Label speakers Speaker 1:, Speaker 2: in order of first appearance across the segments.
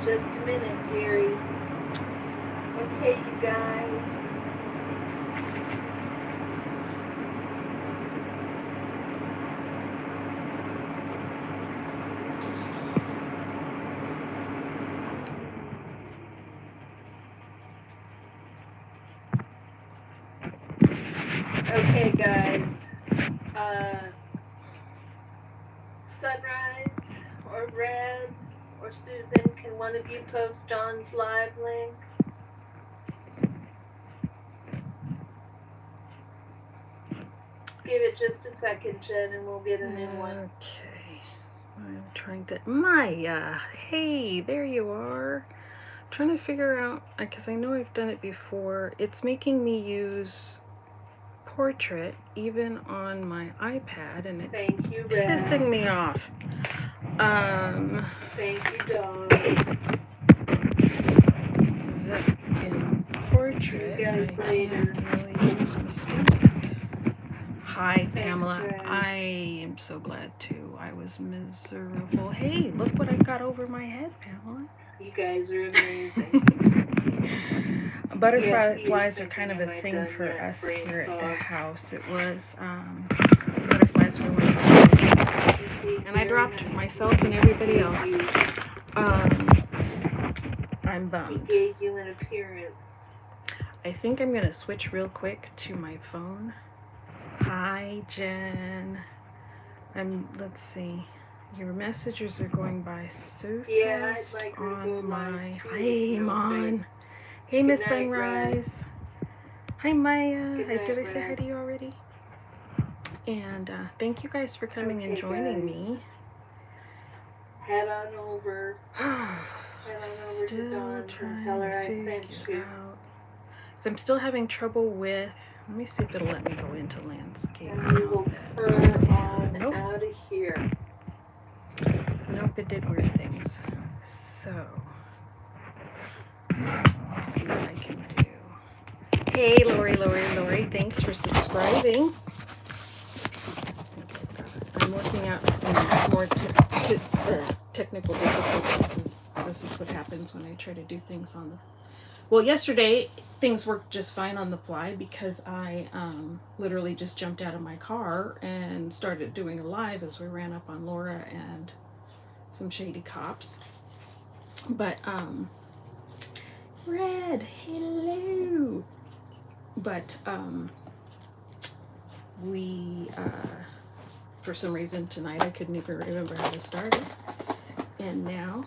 Speaker 1: Just a minute, dearie. Okay, you guys. Okay, guys. Sunrise or Red or Susan, can one of you post Dawn's live link? Give it just a second, Jen, and we'll get a new one.
Speaker 2: Okay. I'm trying to... Maya! Hey, there you are. I'm trying to figure out... Because I know I've done it before. It's making me use portrait even on my iPad, and it's pissing me off.
Speaker 1: Thank you, Dawn.
Speaker 2: That in portrait,
Speaker 1: see you guys later.
Speaker 2: Really use my stand. Hi, Pamela.
Speaker 1: Thanks,
Speaker 2: I am so glad too. I was miserable. Hey, look what I've got over my head, Pamela.
Speaker 1: You guys are amazing.
Speaker 2: Butterflies are kind of a thing for us here at the house. It was butterflies were one of the and I dropped myself and everybody else. I'm bummed.
Speaker 1: He gave you an appearance.
Speaker 2: I think I'm gonna switch real quick to my phone. Hi, Jen. Let's see. Your messages are going by so fast.
Speaker 1: Yeah, I'd like her to go live too. Hey,
Speaker 2: Mon. Hey, Miss Sunrise. Hi, Maya. Did I say hi to you already? And thank you guys for coming and joining me.
Speaker 1: Head on over. Head on over to Dawn's and tell her I sent you.
Speaker 2: So I'm still having trouble with... Let me see if it'll let me go into landscape.
Speaker 1: And we will purr on out of here.
Speaker 2: Nope, it did weird things. So... let's see what I can do. Hey, Lori, thanks for subscribing. I'm working out some more technical difficulties. This is what happens when I try to do things on the... Well, yesterday, things worked just fine on the fly because I literally just jumped out of my car and started doing a live as we ran up on Laura and some shady cops. But, Red, hello! But, we, for some reason tonight I couldn't even remember how to start it. And now...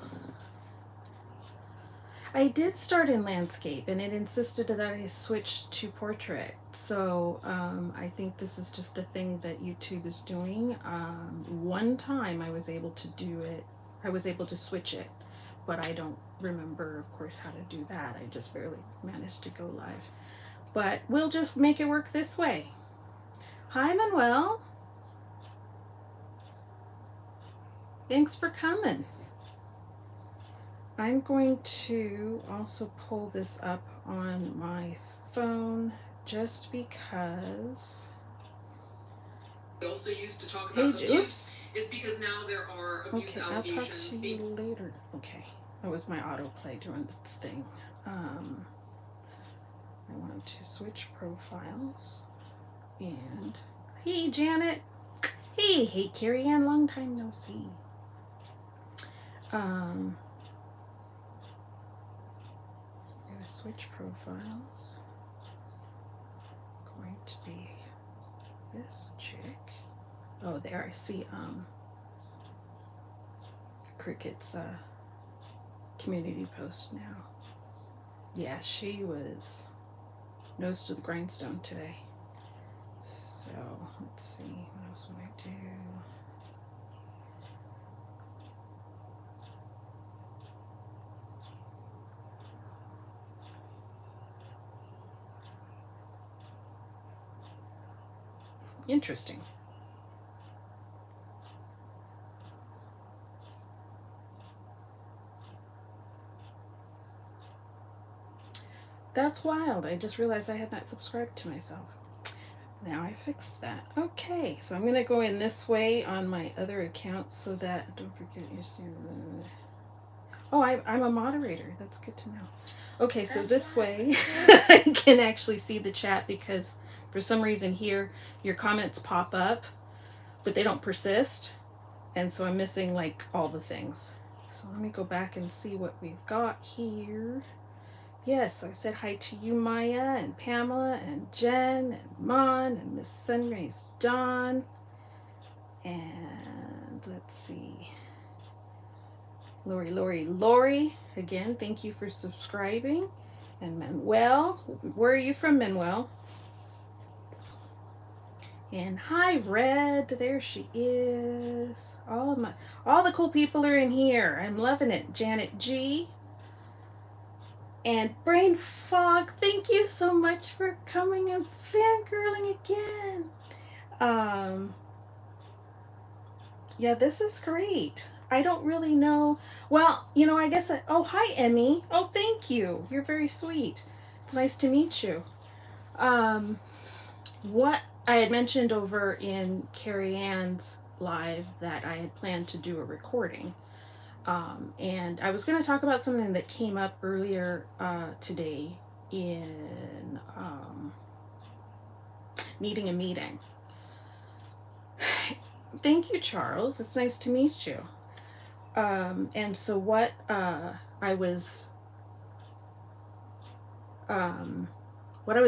Speaker 2: I did start in landscape, and it insisted that I switch to portrait. So I think this is just a thing that YouTube is doing. One time I was able to do it. I was able to switch it, but I don't remember, of course, how to do that. I just barely managed to go live. But we'll just make it work this way. Hi, Manuel. Thanks for coming. I'm going to also pull this up on my phone just because...
Speaker 3: We also used to talk about abuse. It's because now there are abuse allegations.
Speaker 2: I'll talk to you later. Okay, that was my autoplay doing this thing. I want to switch profiles. And hey, Janet. Hey, Carrie Ann, long time no see. Switch profiles. Going to be this chick. Oh, there I see Crickett's community post now. Yeah, she was nose to the grindstone today. So let's see, what else would I do? Interesting. That's wild. I just realized I had not subscribed to myself. Now I fixed that. Okay, so I'm going to go in this way on my other account so that... Don't forget your... Oh, I'm a moderator. That's good to know. Okay, so
Speaker 1: That's
Speaker 2: this
Speaker 1: right.
Speaker 2: way I can actually see the chat because for some reason here your comments pop up, but they don't persist. And so I'm missing like all the things. So let me go back and see what we've got here. Yes, I said hi to you, Maya, and Pamela, and Jen, and Mon, and Miss Sunrays Dawn. And let's see. Lori. Again, thank you for subscribing. And Manuel. Where are you from, Manuel? And hi, Red. There she is. All the cool people are in here. I'm loving it. Janet G. And Brain Fog. Thank you so much for coming and fangirling again. Yeah, this is great. I don't really know. Well, I guess. Oh, hi, Emmy. Oh, thank you. You're very sweet. It's nice to meet you. What I had mentioned over in Carrie Ann's live that I had planned to do a recording. And I was going to talk about something that came up earlier today in Needing a Meeting. Thank you, Charles. It's nice to meet you. And so what I was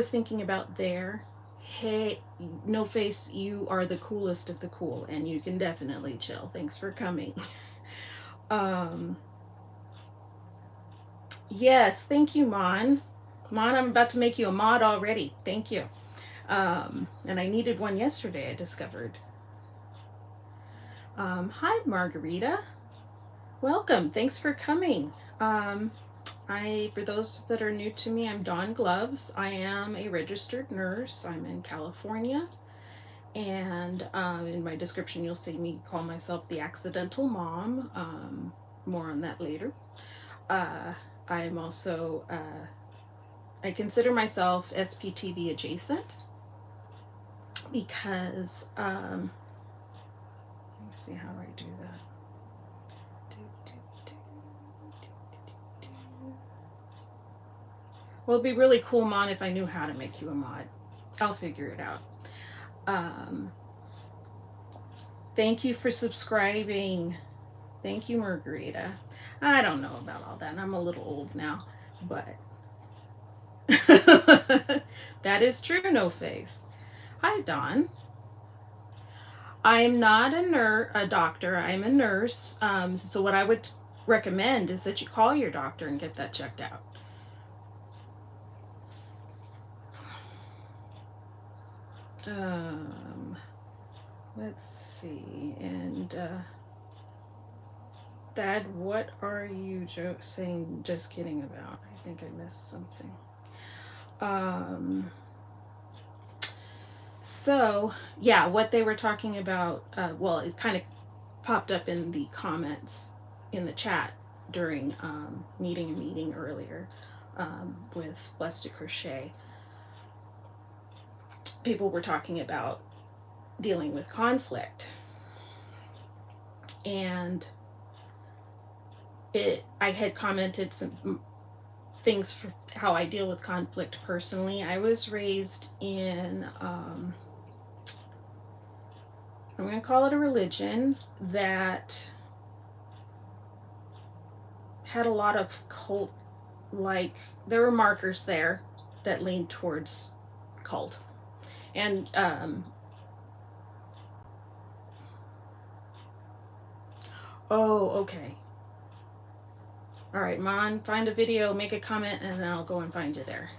Speaker 2: thinking about there, hey, No Face, you are the coolest of the cool, and you can definitely chill. Thanks for coming. Yes, thank you, Mon. Mon, I'm about to make you a mod already. Thank you. And I needed one yesterday, I discovered. Hi, Margarita. Welcome. Thanks for coming. For those that are new to me, I'm Dawn Gloves. I am a registered nurse. I'm in California. And in my description, you'll see me call myself the accidental mom. More on that later. I'm also, I consider myself SPTV adjacent because, let me see how I do that. Well, it'd be really cool, Mon, if I knew how to make you a mod. I'll figure it out. Thank you for subscribing. Thank you, Margarita. I don't know about all that. I'm a little old now, but that is true, No Face. Hi, Dawn. I am not a doctor. I'm a nurse. So what I would recommend is that you call your doctor and get that checked out. Let's see. And Dad, what are you saying just kidding about? I think I missed something. So, yeah, what they were talking about, well, it kind of popped up in the comments in the chat during Needing a Meeting earlier with Blessed to Crochet. People were talking about dealing with conflict. And I had commented some things for how I deal with conflict personally. I was raised in, I'm going to call it a religion that had a lot of cult, like, there were markers there that leaned towards cult. And, oh, okay. All right, Mon, find a video, make a comment, and then I'll go and find you there.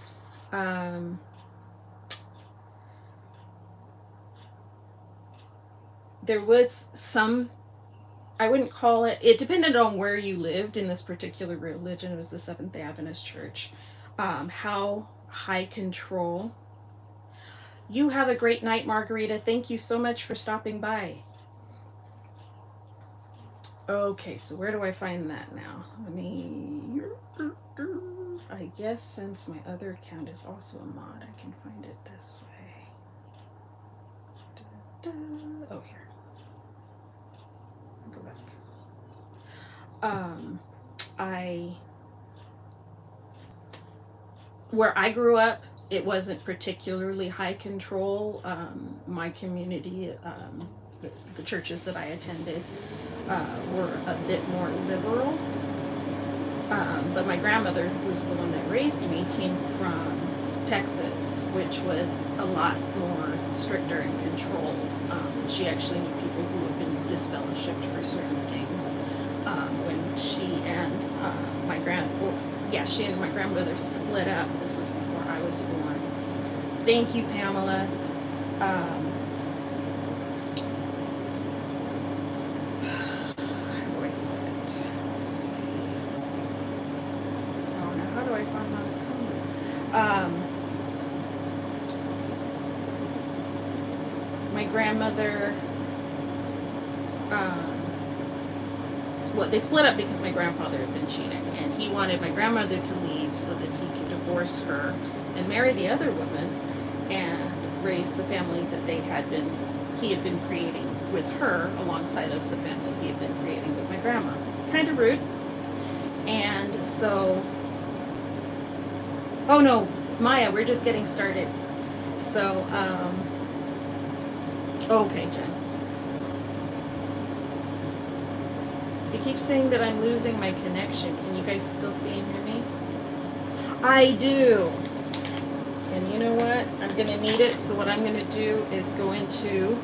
Speaker 2: There was some, I wouldn't call it depended on where you lived in this particular religion. It was the Seventh-day Adventist Church. How high control. You have a great night, Margarita. Thank you so much for stopping by. Okay, so where do I find that now? I guess since my other account is also a mod, I can find it this way. Oh, here. Go back. where I grew up, it wasn't particularly high control. My community, the churches that I attended, were a bit more liberal. But my grandmother, who's the one that raised me, came from Texas, which was a lot more stricter and controlled. She actually knew people who had been disfellowshipped for certain things. When she and my grandmother split up. This was before I was born. Thank you, Pamela. How do I say it? Let's see. Oh, now how do I find how it's coming? My grandmother, they split up because my grandfather had been cheating, and he wanted my grandmother to leave so that he could divorce her and marry the other woman and raise the family that he had been creating with her alongside of the family he had been creating with my grandma. Kind of rude. And so, oh no, Maya, we're just getting started. So, okay, Jen. It keeps saying that I'm losing my connection. Can you guys still see and hear me? I do. And you know what? I'm going to need it. So what I'm going to do is go into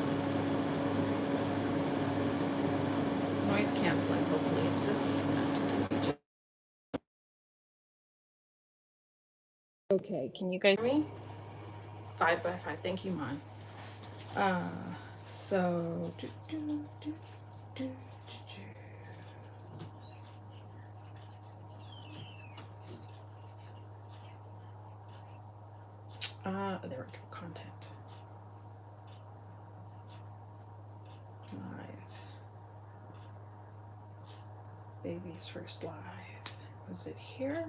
Speaker 2: noise canceling, hopefully. If this is not. Okay, can you guys hear me? 5x5. Thank you, Mon. So. There we go. Content. Live. Baby's first live. Was it here?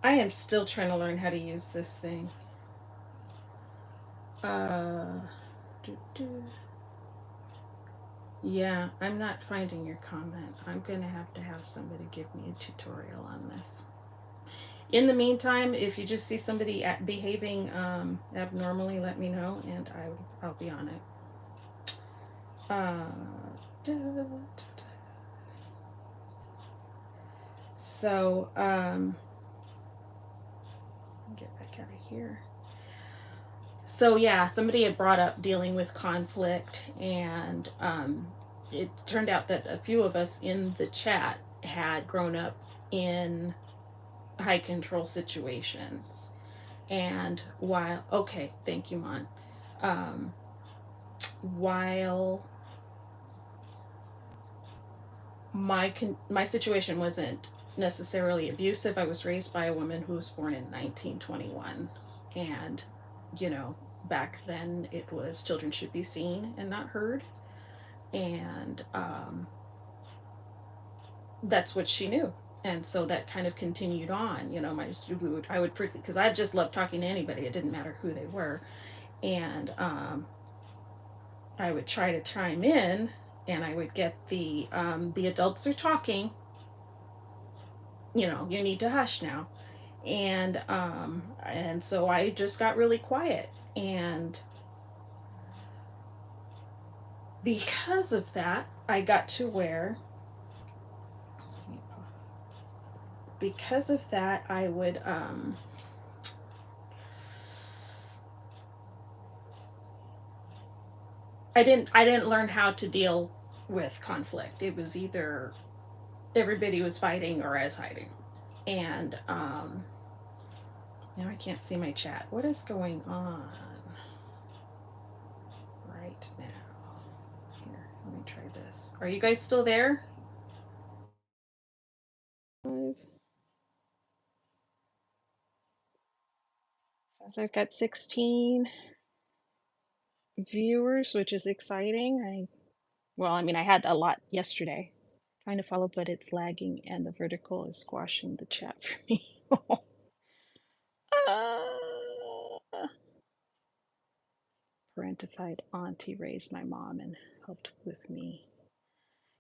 Speaker 2: I am still trying to learn how to use this thing. Yeah, I'm not finding your comment. I'm going to have somebody give me a tutorial on this. In the meantime, if you just see somebody behaving abnormally, let me know, and I'll be on it. So, get back out of here. So yeah, somebody had brought up dealing with conflict, and it turned out that a few of us in the chat had grown up in high control situations. And thank you, Mon. While my situation wasn't necessarily abusive, I was raised by a woman who was born in 1921, and back then it was children should be seen and not heard, and that's what she knew. And so that kind of continued on. I would frequently, because I just loved talking to anybody. It didn't matter who they were. And I would try to chime in, and I would get the adults are talking. You need to hush now. And so I just got really quiet. And because of that, I got to where, because of that, I would I didn't learn how to deal with conflict. It was either everybody was fighting or I was hiding. And now I can't see my chat. What is going on right now? Here, let me try this. Are you guys still there? Says I've got 16 viewers, which is exciting. I had a lot yesterday. Trying to follow, but it's lagging, and the vertical is squashing the chat for me. Parentified auntie raised my mom and helped with me.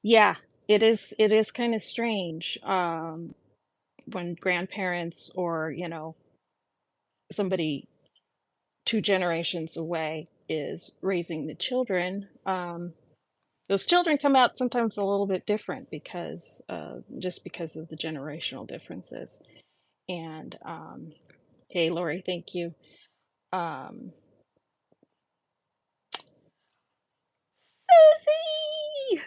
Speaker 2: Yeah, it is kind of strange when grandparents or, somebody 2 generations away is raising the children. Those children come out sometimes a little bit different because just because of the generational differences. And hey, Lori, thank you. Um, Susie,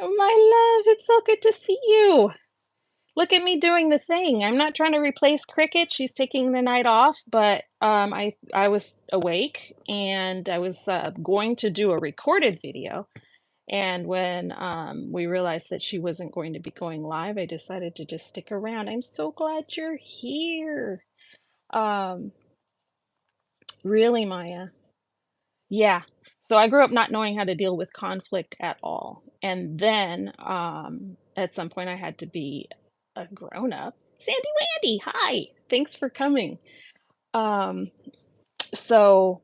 Speaker 2: my love, it's so good to see you. Look at me doing the thing. I'm not trying to replace Cricket. She's taking the night off, but I was awake and I was going to do a recorded video. And when we realized that she wasn't going to be going live, I decided to just stick around. I'm so glad you're here. Um, really, Maya. Yeah. So I grew up not knowing how to deal with conflict at all. And then at some point I had to be a grown up. Sandy Wandy, hi. Thanks for coming. Um, so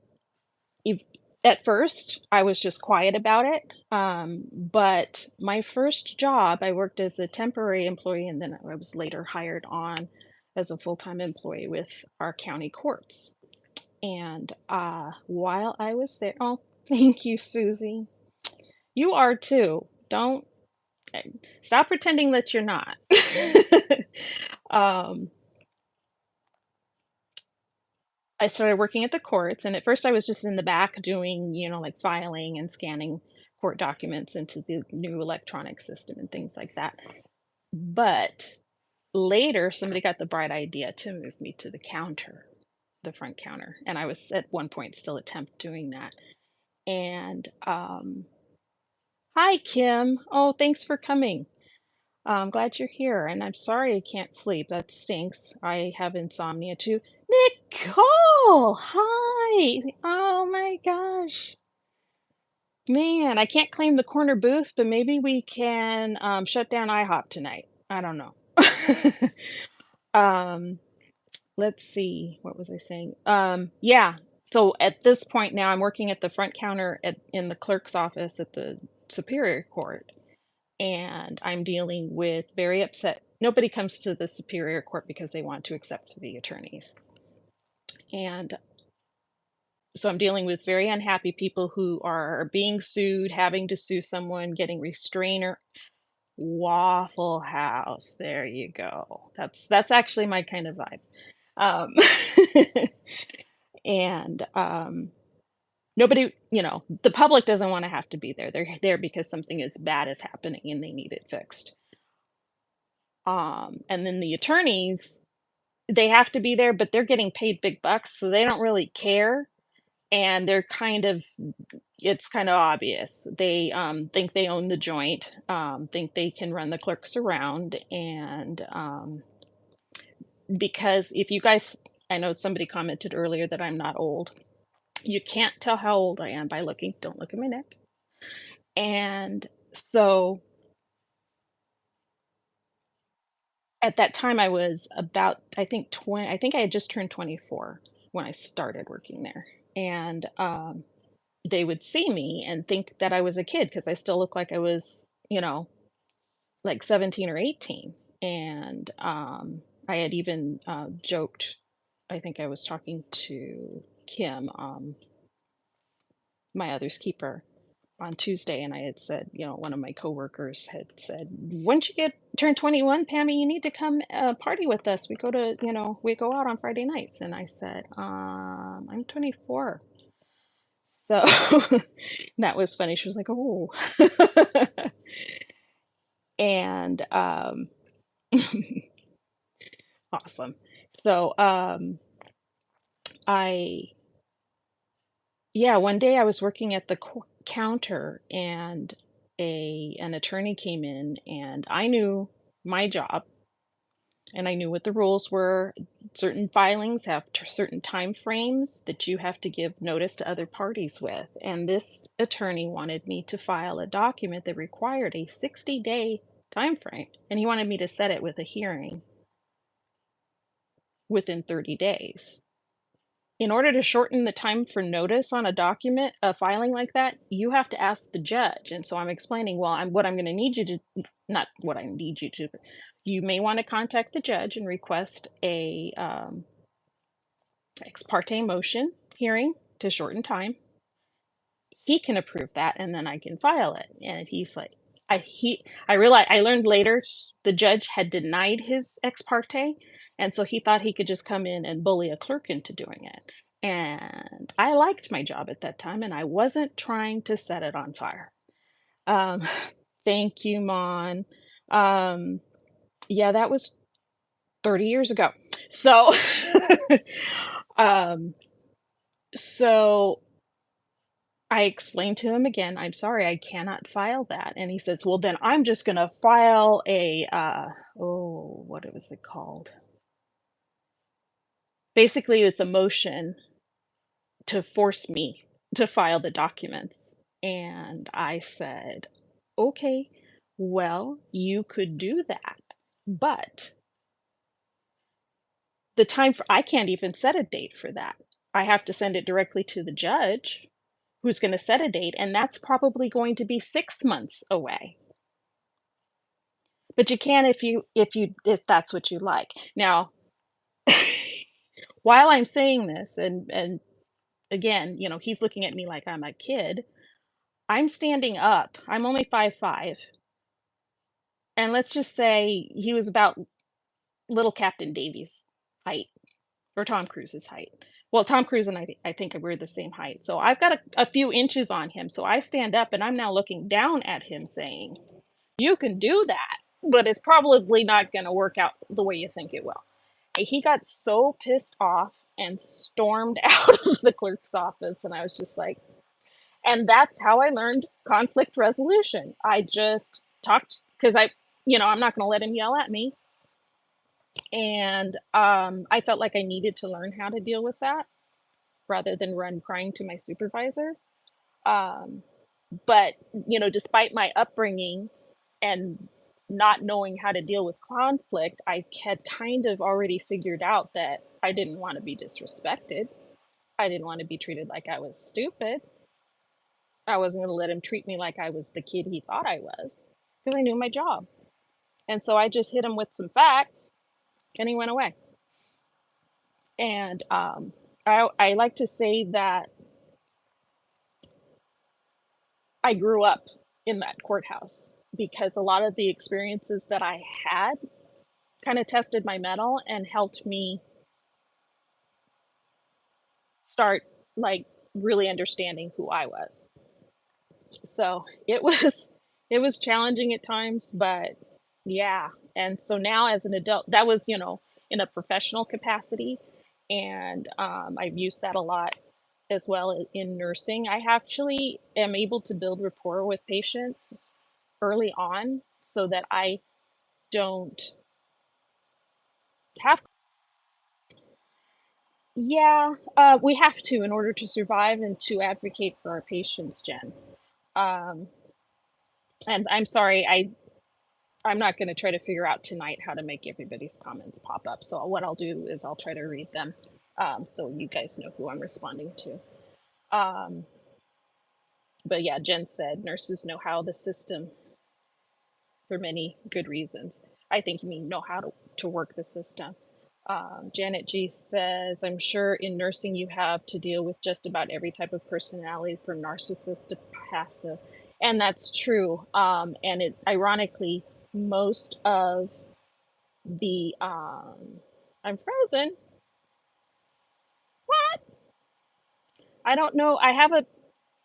Speaker 2: if, at first I was just quiet about it. But my first job, I worked as a temporary employee and then I was later hired on as a full-time employee with our county courts. And while I was there, oh, thank you, Susie. You are too. Don't stop pretending that you're not. um, I started working at the courts, and at first I was just in the back doing, like filing and scanning court documents into the new electronic system and things like that. But later, somebody got the bright idea to move me to the counter, the front counter, and I was at one point still attempt doing that. And hi, Kim. Oh, thanks for coming. I'm glad you're here, and I'm sorry I can't sleep. That stinks. I have insomnia too. Nicole, hi. Oh my gosh. Man, I can't claim the corner booth, but maybe we can shut down IHOP tonight. I don't know. um, let's see. What was I saying? Yeah. So at this point now, I'm working at the front counter in the clerk's office at the Superior Court, and I'm dealing with very upset. Nobody comes to the Superior Court because they want to accept the attorneys. And so I'm dealing with very unhappy people who are being sued, having to sue someone, getting restrainer. Waffle House. There you go. That's actually my kind of vibe. Um, and nobody, the public doesn't want to have to be there. They're there because something as bad is happening and they need it fixed. And then the attorneys, they have to be there, but they're getting paid big bucks, so they don't really care. And they're it's kind of obvious. They think they own the joint, think they can run the clerks around. And because if you guys, I know somebody commented earlier that I'm not old. You can't tell how old I am by looking, don't look at my neck. And so at that time I was about, I think 20, I think I had just turned 24 when I started working there. And they would see me and think that I was a kid because I still look like I was, like 17 or 18. And I had even joked, I think I was talking to Kim, my other's keeper, on Tuesday, and I had said, one of my coworkers had said, "Once you turn 21, Pammy, you need to come party with us. We go out on Friday nights." And I said, "I'm 24." So that was funny. She was like, "Oh," and awesome. So I yeah, one day I was working at the counter and an attorney came in and I knew my job and I knew what the rules were. Certain filings have certain time frames that you have to give notice to other parties with. And this attorney wanted me to file a document that required a 60-day time frame, and he wanted me to set it with a hearing within 30 days. in order to shorten the time for notice on a document, a filing like that, you have to ask the judge. And so I'm explaining, well, what I'm going to need you to, not what I need you to, but you may want to contact the judge and request a ex parte motion hearing to shorten time. He can approve that, and then I can file it. And he's like, I learned later the judge had denied his ex parte, and so he thought he could just come in and bully a clerk into doing it. And I liked my job at that time, and I wasn't trying to set it on fire. Um, thank you, Mon. Yeah, that was 30 years ago. So, um, so I explained to him again, I'm sorry, I cannot file that. And he says, well, then I'm just going to file a, what was it called? Basically, it's a motion to force me to file the documents. And I said, okay, well, you could do that. But I can't even set a date for that. I have to send it directly to the judge who's going to set a date, and that's probably going to be 6 months away. But you can if that's what you like. Now, while I'm saying this, and again, he's looking at me like I'm a kid. I'm standing up. I'm only 5'5", and let's just say he was about little Captain Davy's height, or Tom Cruise's height. Well, Tom Cruise and I think we're the same height. So I've got a few inches on him. So I stand up and I'm now looking down at him saying, you can do that, but it's probably not going to work out the way you think it will. And he got so pissed off and stormed out of the clerk's office. And I was just like, and that's how I learned conflict resolution. I just talked because I'm not going to let him yell at me. And I felt like I needed to learn how to deal with that rather than run crying to my supervisor. But, despite my upbringing and not knowing how to deal with conflict, I had kind of already figured out that I didn't want to be disrespected. I didn't want to be treated like I was stupid. I wasn't going to let him treat me like I was the kid he thought I was because I knew my job. And so I just hit him with some facts and he went away. And I like to say that I grew up in that courthouse because a lot of the experiences that I had kind of tested my mettle and helped me start like really understanding who I was. So it was challenging at times, but yeah. And so now as an adult, that was, in a professional capacity. And I've used that a lot as well in nursing. I actually am able to build rapport with patients early on so that I don't have. Yeah, we have to in order to survive and to advocate for our patients, Jen. Um, and I'm sorry, I'm not going to try to figure out tonight how to make everybody's comments pop up. So what I'll do is I'll try to read them, so you guys know who I'm responding to. But yeah, Jen said nurses know how the system for many good reasons. I think you mean know how to work the system. Janet G says, I'm sure in nursing you have to deal with just about every type of personality from narcissist to passive. And that's true. And it ironically, most of the I'm frozen. What? I don't know. I have a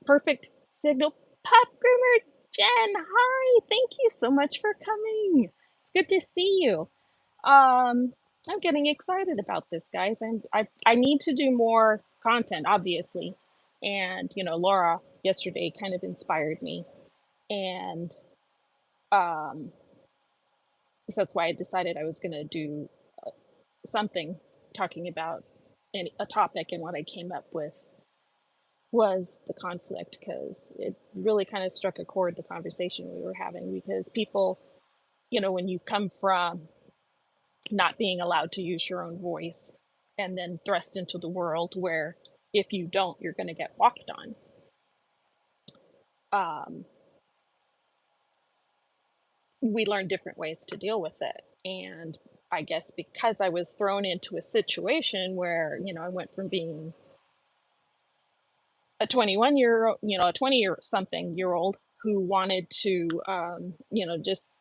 Speaker 2: perfect signal. Pup Groomer Jen, hi. Thank you so much for coming. It's good to see you. I'm getting excited about this, guys. I need to do more content, obviously. And Laura yesterday kind of inspired me. And so that's why I decided I was gonna do something talking about a topic, and what I came up with was the conflict because it really kind of struck a chord, the conversation we were having, because people, when you come from not being allowed to use your own voice
Speaker 4: and then thrust into the world where if you don't, you're going to get walked on. We learn different ways to deal with it. And I guess because I was thrown into a situation where, I went from being a 20 year something year old who wanted to, just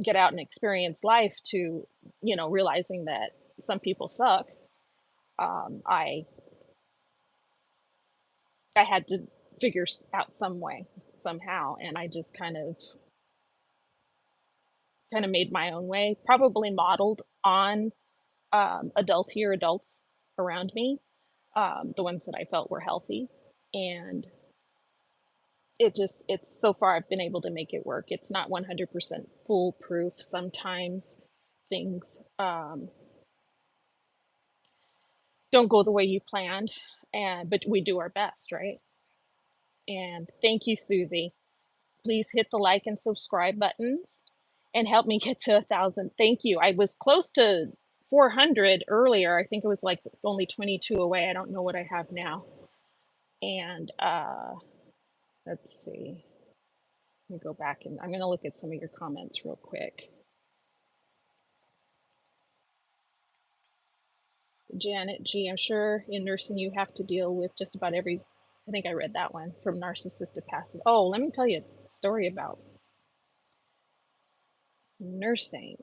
Speaker 4: get out and experience life to, realizing that some people suck. I had to figure out some way somehow, and I just kind of made my own way, probably modeled on adultier adults around me, the ones that I felt were healthy. And it's so far I've been able to make it work. It's not 100% foolproof. Sometimes things don't go the way you planned, but we do our best, right? And thank you, Susie. Please hit the like and subscribe buttons and help me get to 1,000. Thank you. I was close to 400 earlier. I think it was like only 22 away. I don't know what I have now. And let's see. Let me go back and I'm going to look at some of your comments real quick. Janet G, I'm sure in nursing you have to deal with just about every, I think I read that one, from narcissist to passive. Oh, let me tell you a story about nursing,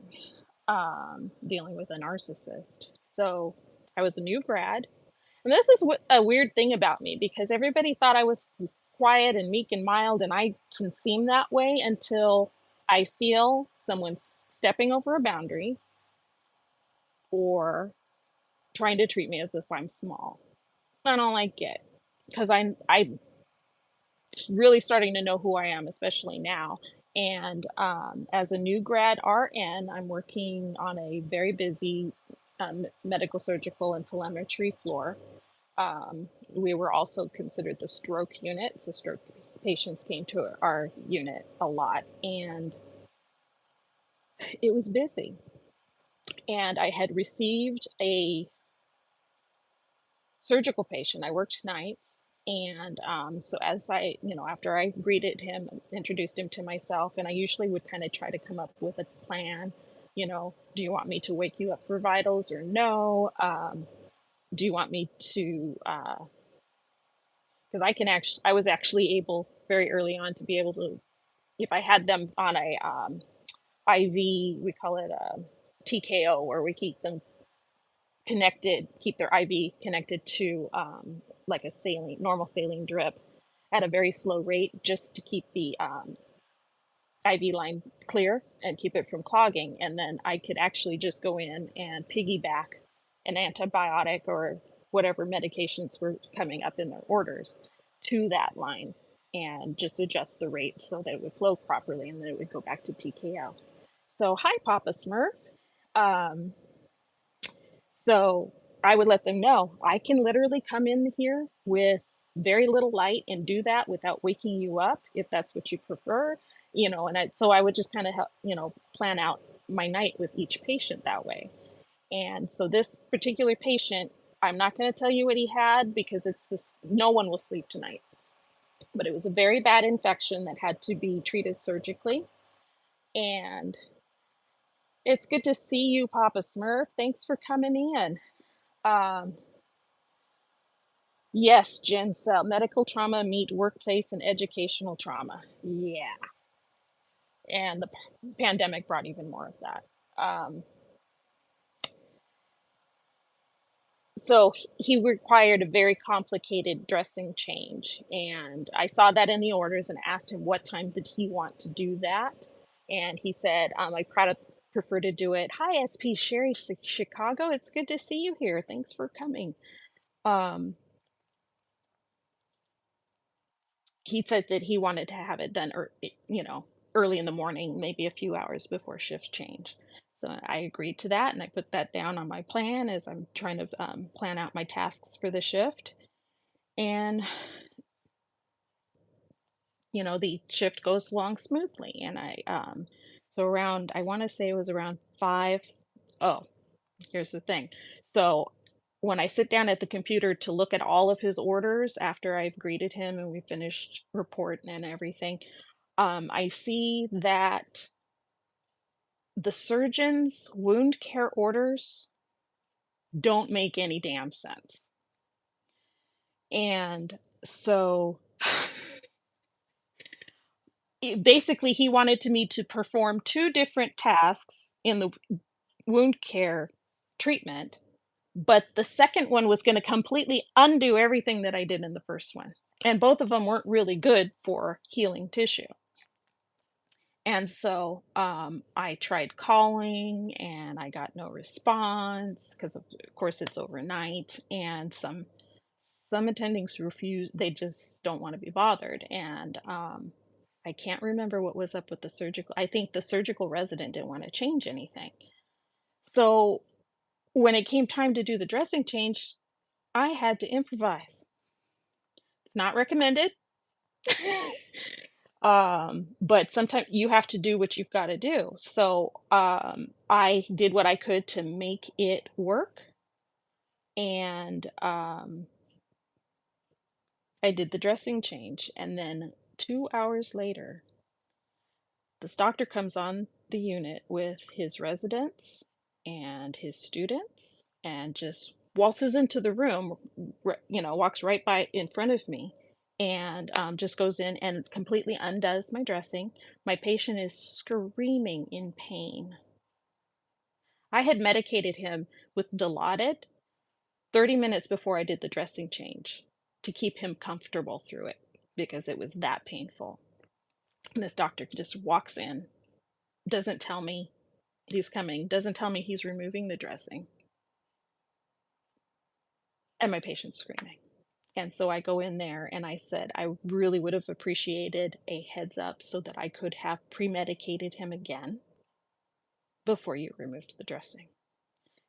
Speaker 4: dealing with a narcissist. So I was a new grad, and this is a weird thing about me because everybody thought I was quiet and meek and mild, and I can seem that way until I feel someone stepping over a boundary or trying to treat me as if I'm small. I don't like it because I'm really starting to know who I am, especially now. And as a new grad RN, I'm working on a very busy medical, surgical, and telemetry floor. We were also considered the stroke unit, so stroke patients came to our unit a lot, and it was busy. And I had received a surgical patient. I worked nights. And so as after I greeted him, introduced him to myself, and I usually would kind of try to come up with a plan. Do you want me to wake you up for vitals or no? Do you want me to, because I was actually able very early on to be able to, if I had them on a IV, we call it a TKO, where we keep them connected, keep their IV connected to like a normal saline drip at a very slow rate, just to keep the IV line clear and keep it from clogging. And then I could actually just go in and piggyback an antibiotic or whatever medications were coming up in their orders to that line and just adjust the rate so that it would flow properly, and then it would go back to TKO. So, hi, Papa Smurf. Um, so I would let them know I can literally come in here with very little light and do that without waking you up if that's what you prefer, so I would just kind of help, plan out my night with each patient that way. And so this particular patient, I'm not going to tell you what he had because no one will sleep tonight. But it was a very bad infection that had to be treated surgically. And it's good to see you, Papa Smurf. Thanks for coming in. Yes, Jen Cell, medical trauma meet workplace and educational trauma. Yeah. And the pandemic brought even more of that. So he required a very complicated dressing change. And I saw that in the orders and asked him what time did he want to do that. And he said, I prefer to do it. Hi, SP Sherry Chicago. It's good to see you here. Thanks for coming. He said that he wanted to have it done, early in the morning, maybe a few hours before shift change. So I agreed to that, and I put that down on my plan as I'm trying to plan out my tasks for the shift. And the shift goes along smoothly. And so around, I want to say it was around 5. Oh, here's the thing. So when I sit down at the computer to look at all of his orders after I've greeted him and we finished report and everything, I see that the surgeon's wound care orders don't make any damn sense. And so basically he wanted me to perform 2 different tasks in the wound care treatment, but the second one was gonna completely undo everything that I did in the first one, and both of them weren't really good for healing tissue. And so, I tried calling and I got no response because of course it's overnight, and some attendings refuse, they just don't want to be bothered. And I can't remember what was up with the surgical. I think the surgical resident didn't want to change anything. So when it came time to do the dressing change, I had to improvise. It's not recommended. But sometimes you have to do what you've got to do. So I did what I could to make it work, and I did the dressing change. And then 2 hours later, this doctor comes on the unit with his residents and his students and just waltzes into the room, walks right by in front of me, and just goes in and completely undoes my dressing. My patient is screaming in pain. I had medicated him with Dilaudid 30 minutes before I did the dressing change to keep him comfortable through it because it was that painful. And this doctor just walks in, doesn't tell me he's coming, doesn't tell me he's removing the dressing, and my patient's screaming. And so I go in there and I said, I really would have appreciated a heads up so that I could have pre-medicated him again before you removed the dressing.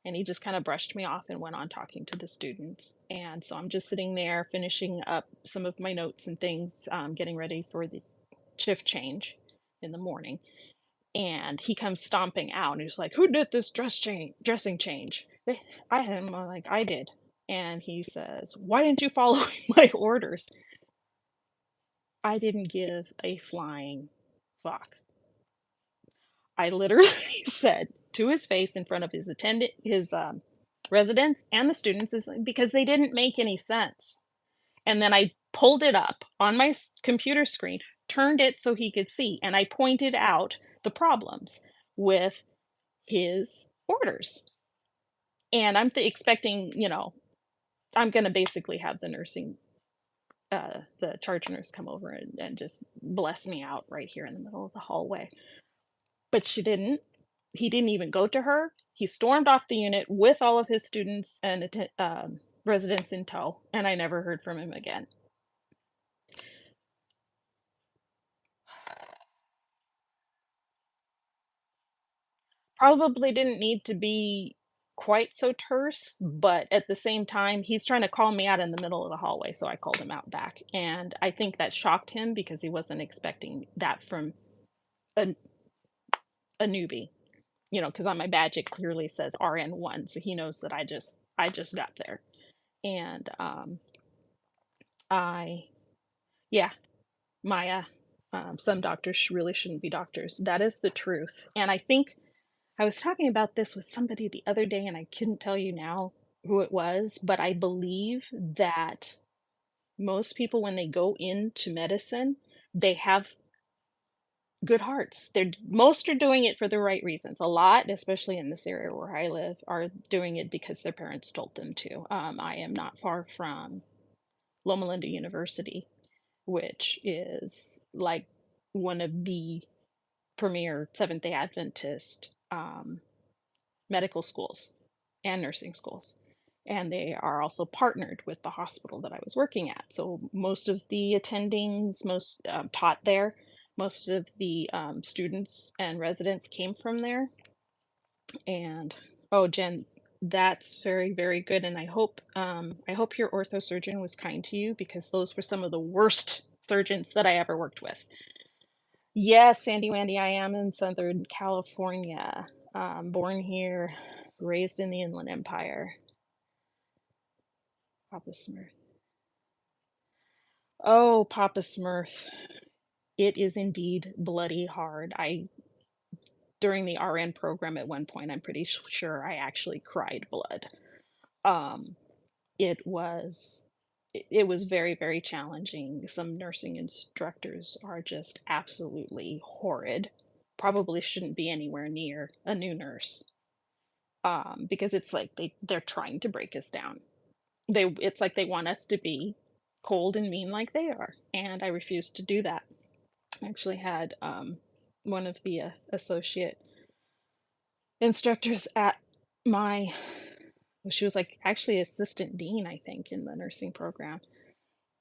Speaker 4: And he just kind of brushed me off and went on talking to the students. And so I'm just sitting there finishing up some of my notes and things, getting ready for the shift change in the morning. And he comes stomping out and he's like, "Who did this dressing change?" I'm like, "I did." And he says, "Why didn't you follow my orders?" I didn't give a flying fuck. I literally said to his face in front of his residents and the students, is because they didn't make any sense. And then I pulled it up on my computer screen, turned it so he could see, and I pointed out the problems with his orders. And I'm expecting, I'm going to basically have the the charge nurse come over and just bless me out right here in the middle of the hallway. But she didn't. He didn't even go to her. He stormed off the unit with all of his students and residents in tow, and I never heard from him again. Probably didn't need to be quite so terse, but at the same time, he's trying to call me out in the middle of the hallway, so I called him out back. And I think that shocked him because he wasn't expecting that from a, a newbie. Because on my badge it clearly says RN1, so he knows that I just got there. And I yeah, Maya, some doctors really shouldn't be doctors. That is the truth. And I think I was talking about this with somebody the other day, and I couldn't tell you now who it was, but I believe that most people, when they go into medicine, they have good hearts. Most are doing it for the right reasons. A lot, especially in this area where I live, are doing it because their parents told them to. I am not far from Loma Linda University, which is like one of the premier Seventh-day Adventist medical schools and nursing schools. And they are also partnered with the hospital that I was working at. So most of the attendings, most taught there, most of the students and residents came from there. And oh, Jen, that's very, very good. And I hope your ortho surgeon was kind to you because those were some of the worst surgeons that I ever worked with. Yes, Sandy Wandy, I am in Southern California. Born here, raised in the Inland Empire. Papa Smurf. Oh, Papa Smurf. It is indeed bloody hard. During the RN program at one point, I'm pretty sure I actually cried blood. Um, it was it was very, very challenging. Some nursing instructors are just absolutely horrid. Probably shouldn't be anywhere near a new nurse. Because it's like they're trying to break us down. It's like they want us to be cold and mean like they are, and I refuse to do that. I actually had one of the associate instructors at my well, she was like actually assistant dean, I think, in the nursing program.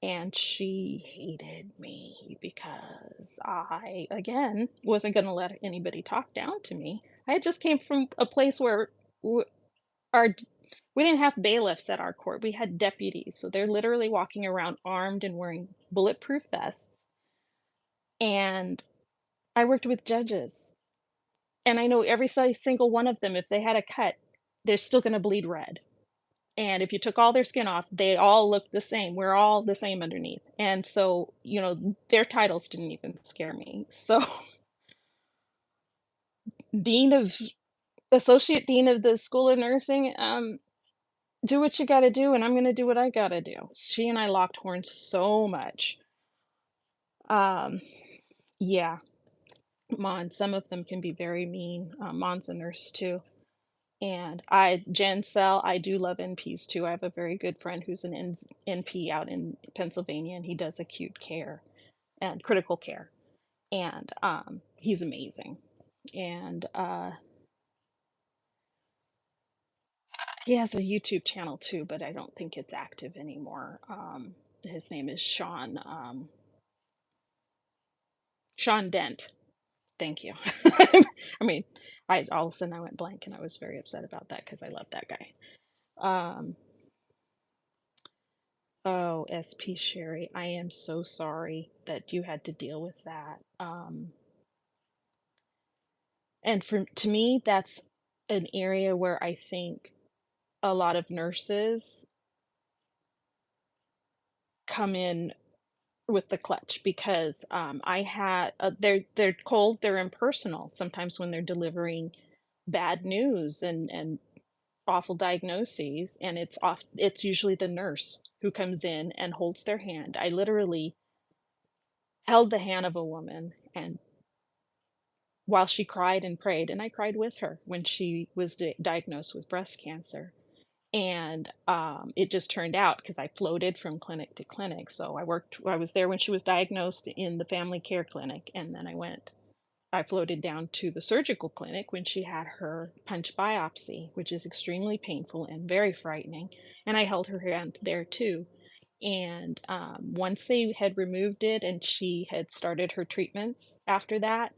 Speaker 4: And she hated me because I, again, wasn't going to let anybody talk down to me. I just came from a place where our we didn't have bailiffs at our court. We had deputies. So they're literally walking around armed and wearing bulletproof vests. And I worked with judges. And I know every single one of them, if they had a cut, they're still going to bleed red. And if you took all their skin off, they all look the same. We're all the same underneath. And so, their titles didn't even scare me. So, dean of associate dean of the School of Nursing, do what you got to do, and I'm going to do what I got to do. She and I locked horns so much. Yeah, some of them can be very mean. Mon's a nurse too. And Gen Cell, I do love NPs too. I have a very good friend who's an NP out in Pennsylvania, and he does acute care and critical care. And he's amazing. And he has a YouTube channel too, but I don't think it's active anymore. His name is Sean Dent. Thank you. I mean, all of a sudden I went blank, and I was very upset about that because I love that guy. Oh, SP Sherry, I am so sorry that you had to deal with that. And to me, that's an area where I think a lot of nurses come in with the clutch, because I had they're cold, they're impersonal sometimes when they're delivering bad news and awful diagnoses, and it's usually the nurse who comes in and holds their hand. I literally held the hand of a woman, and while she cried and prayed, and I cried with her when she was diagnosed with breast cancer. And it just turned out, because I floated from clinic to clinic. So I was there when she was diagnosed in the family care clinic, and then I floated down to the surgical clinic when she had her punch biopsy, which is extremely painful and very frightening. And I held her hand there too. And once they had removed it and she had started her treatments after that,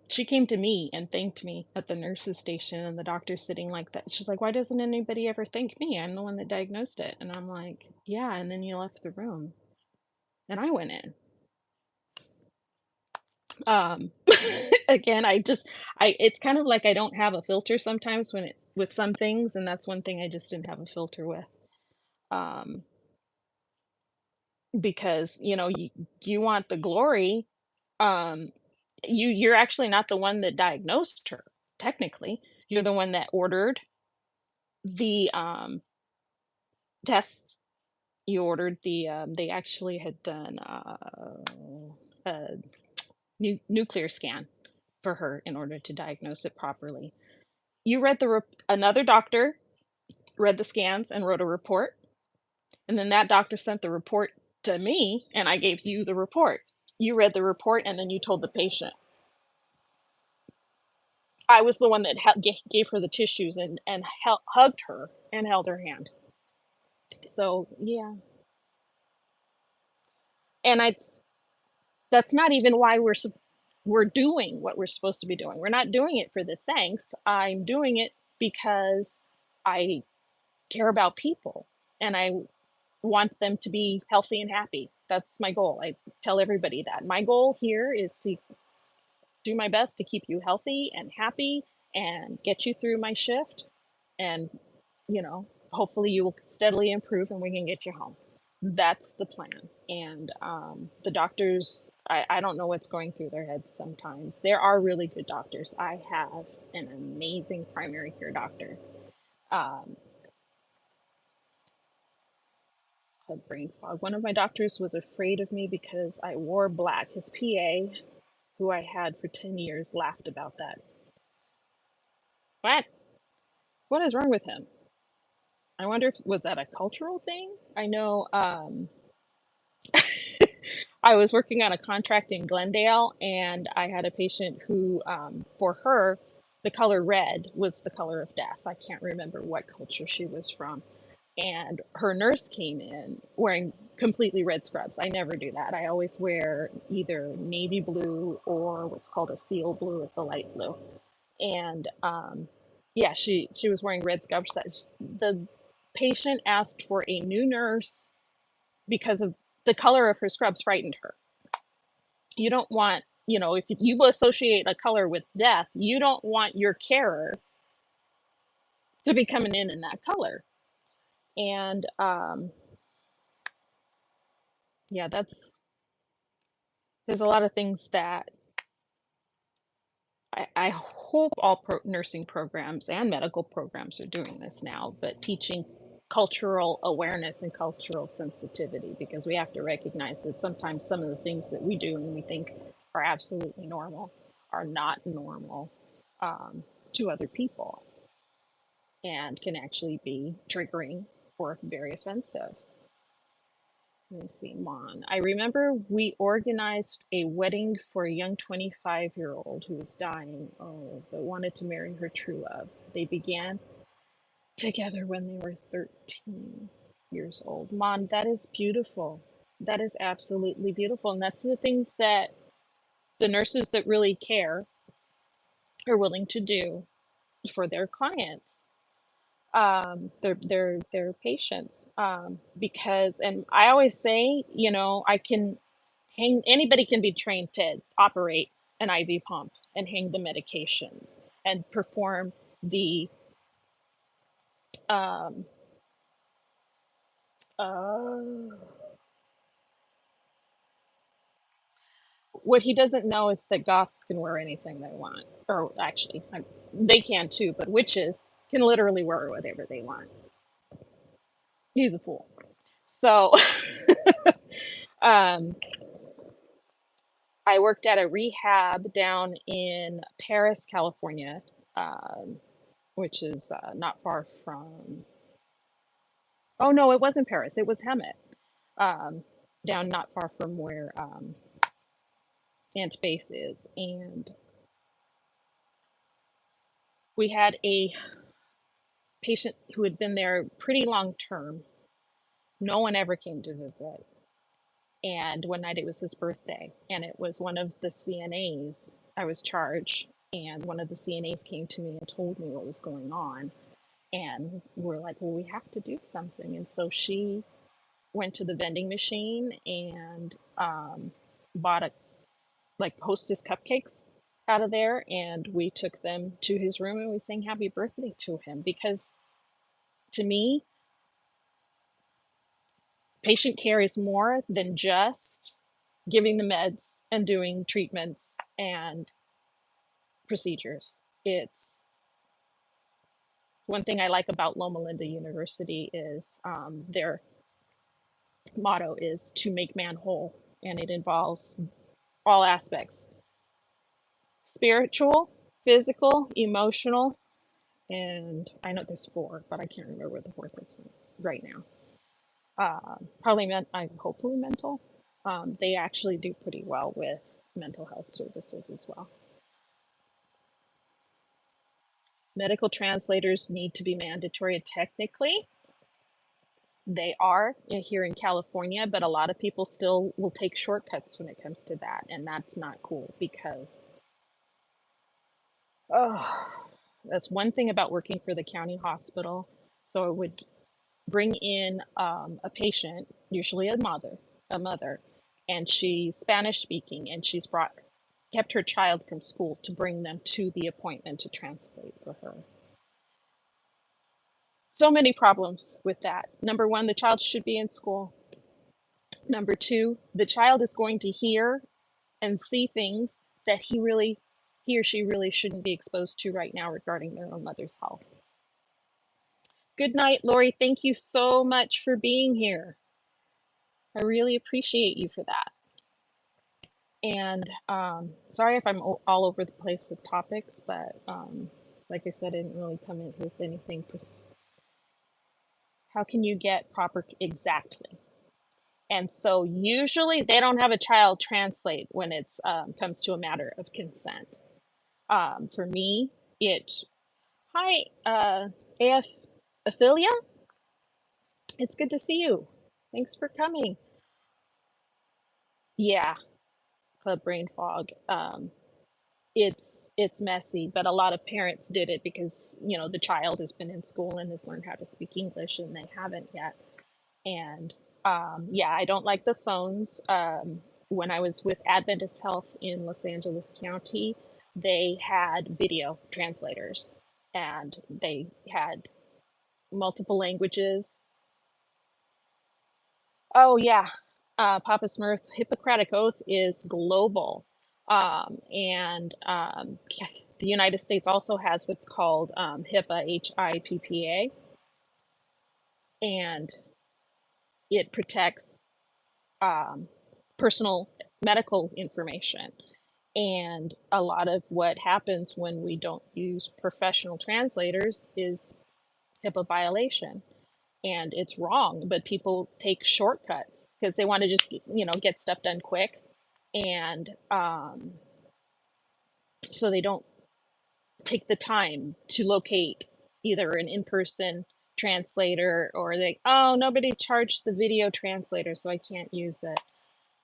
Speaker 4: she came to me and thanked me at the nurse's station, and the doctor's sitting like that. She's like, "Why doesn't anybody ever thank me? I'm the one that diagnosed it." And I'm like, "Yeah." And then you left the room and I went in. Again, it's kind of like I don't have a filter sometimes with some things, and that's one thing I just didn't have a filter with. Because you want the glory. You're actually not the one that diagnosed her. Technically, you're the one that ordered the tests. You ordered they actually had done a nuclear scan for her in order to diagnose it properly. You read another doctor read the scans and wrote a report, and then that doctor sent the report to me, and I gave you the report. You read the report, and then you told the patient. I was the one that gave her the tissues and hugged her and held her hand. So yeah, and that's not even why we're doing what we're supposed to be doing. We're not doing it for the thanks. I'm doing it because I care about people, and I want them to be healthy and happy. That's my goal. I tell everybody that my goal here is to do my best to keep you healthy and happy and get you through my shift. And hopefully you will steadily improve and we can get you home. That's the plan. And the doctors, I don't know what's going through their heads sometimes. There are really good doctors. I have an amazing primary care doctor. Um, called brain fog. One of my doctors was afraid of me because I wore black. His PA, who I had for 10 years, laughed about that. What? What is wrong with him? I wonder if was that a cultural thing? I know I was working on a contract in Glendale, and I had a patient who, for her, the color red was the color of death. I can't remember what culture she was from. And her nurse came in wearing completely red scrubs. I never do that. I always wear either navy blue or what's called a seal blue. It's a light blue. And yeah, she was wearing red scrubs. The patient asked for a new nurse because of the color of her scrubs frightened her. You don't want, if you associate a color with death, you don't want your carer to be coming in that color. And yeah, there's a lot of things that I hope all nursing programs and medical programs are doing this now, but teaching cultural awareness and cultural sensitivity, because we have to recognize that sometimes some of the things that we do and we think are absolutely normal are not normal to other people and can actually be triggering or very offensive. Let me see, Mon. I remember we organized a wedding for a young 25-year-old who was dying, but wanted to marry her true love. They began together when they were 13 years old. Mon, that is beautiful. That is absolutely beautiful. And that's the things that the nurses that really care are willing to do for their clients, their patients, because, and I always say, I can anybody can be trained to operate an IV pump and hang the medications and perform the um, uh, what he doesn't know is that goths can wear anything they want, or actually they can too, but witches can literally wear whatever they want. He's a fool. So um, I worked at a rehab down in Paris, California, um, which is not far from. Oh no, it wasn't Paris. It was Hemet, down not far from where Ant Base is, and we had a patient who had been there pretty long term. No one ever came to visit, and one night it was his birthday, and it was one of the CNAs. I was charged, and one of the CNAs came to me and told me what was going on, and we're like, well, we have to do something. And so she went to the vending machine and bought Hostess cupcakes out of there, and we took them to his room and we sang happy birthday to him, because to me, patient care is more than just giving the meds and doing treatments and procedures. It's one thing I like about Loma Linda University is their motto is to make man whole, and it involves all aspects: spiritual, physical, emotional, and I know there's four, but I can't remember what the fourth is right now. Probably hopefully mental. They actually do pretty well with mental health services as well. Medical translators need to be mandatory. Technically, they are here in California, but a lot of people still will take shortcuts when it comes to that, and that's not cool, because that's one thing about working for the county hospital. So I would bring in a patient, usually a mother, and she's Spanish speaking, and she's kept her child from school to bring them to the appointment to translate for her. So many problems with that. Number one, the child should be in school. Number two, the child is going to hear and see things that he or she really shouldn't be exposed to right now regarding their own mother's health. Good night, Lori. Thank you so much for being here. I really appreciate you for that. And sorry if I'm all over the place with topics, but like I said, I didn't really come in with anything. How can you get proper exactly? And so usually they don't have a child translate when it's comes to a matter of consent. For me, hi, AF Ophelia. It's good to see you. Thanks for coming. Yeah, Club Brain Fog. It's messy, but a lot of parents did it because the child has been in school and has learned how to speak English, and they haven't yet. And yeah, I don't like the phones. When I was with Adventist Health in Los Angeles County, they had video translators, and they had multiple languages. Oh yeah, Papa Smurf, Hippocratic Oath is global, and the United States also has what's called HIPAA, HIPPA, and it protects personal medical information. And a lot of what happens when we don't use professional translators is HIPAA violation. And it's wrong, but people take shortcuts because they want to just, get stuff done quick. And so they don't take the time to locate either an in-person translator, or oh, nobody charged the video translator, so I can't use it.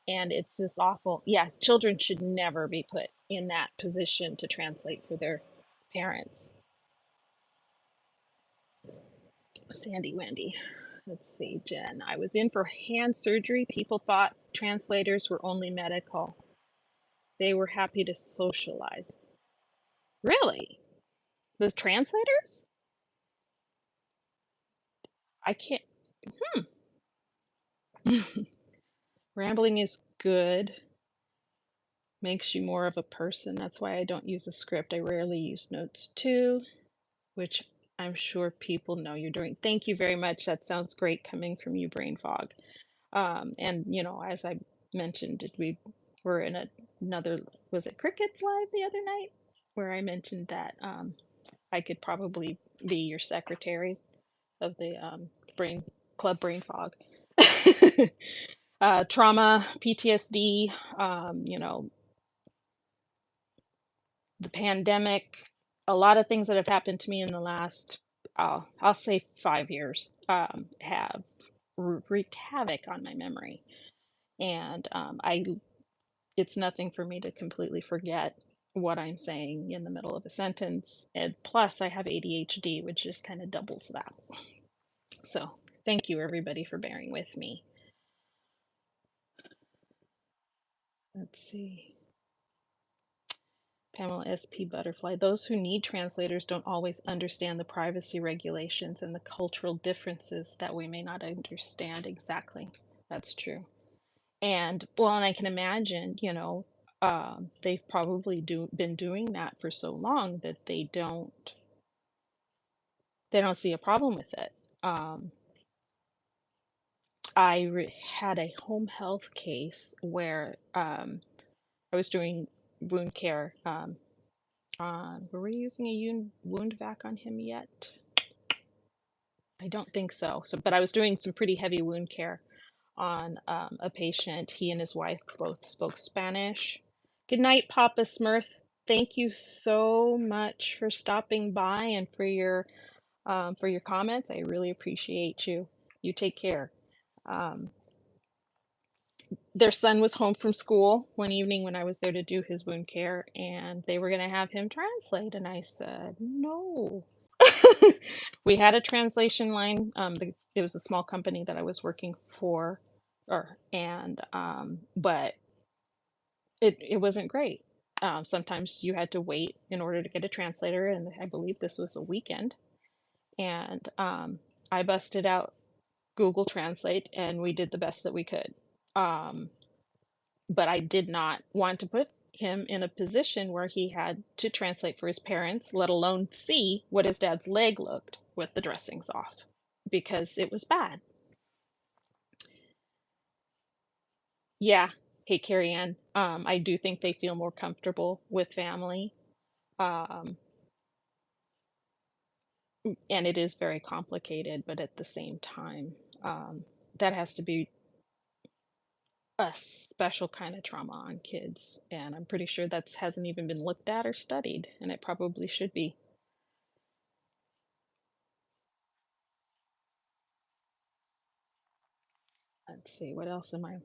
Speaker 4: And it's just awful. Yeah, children should never be put in that position to translate for their parents. Sandy Wendy. Let's see, Jen. I was in for hand surgery. People thought translators were only medical. They were happy to socialize. Really? With translators? I can't. Rambling is good. Makes you more of a person. That's why I don't use a script. I rarely use notes too, which I'm sure people know you're doing. Thank you very much. That sounds great coming from you, Brain Fog. And as I mentioned, we were in another, was it Crickett's live the other night, where I mentioned that I could probably be your secretary of the Brain Fog. Trauma, PTSD, the pandemic, a lot of things that have happened to me in the last, I'll say 5 years, have wreaked havoc on my memory. And it's nothing for me to completely forget what I'm saying in the middle of a sentence. And plus, I have ADHD, which just kind of doubles that. So, thank you everybody for bearing with me. Let's see. Pamela SP Butterfly. Those who need translators don't always understand the privacy regulations and the cultural differences that we may not understand exactly. That's true. And I can imagine, they've probably been doing that for so long that they don't see a problem with it. I had a home health case where I was doing wound care. Were we using a wound vac on him yet? I don't think so. But I was doing some pretty heavy wound care on a patient. He and his wife both spoke Spanish. Good night, Papa Smurf. Thank you so much for stopping by and for your comments. I really appreciate you. You take care. Their son was home from school one evening when I was there to do his wound care, and they were going to have him translate, and I said no. We had a translation line. It was a small company that I was working for, but it wasn't great. Sometimes you had to wait in order to get a translator, and I believe this was a weekend. And I busted out Google Translate and we did the best that we could. But I did not want to put him in a position where he had to translate for his parents, let alone see what his dad's leg looked with the dressings off, because it was bad. Yeah. Hey, Carrie Ann. I do think they feel more comfortable with family. Um, and it is very complicated, but at the same time, that has to be a special kind of trauma on kids. And I'm pretty sure that hasn't even been looked at or studied, and it probably should be. Let's see, what else am I?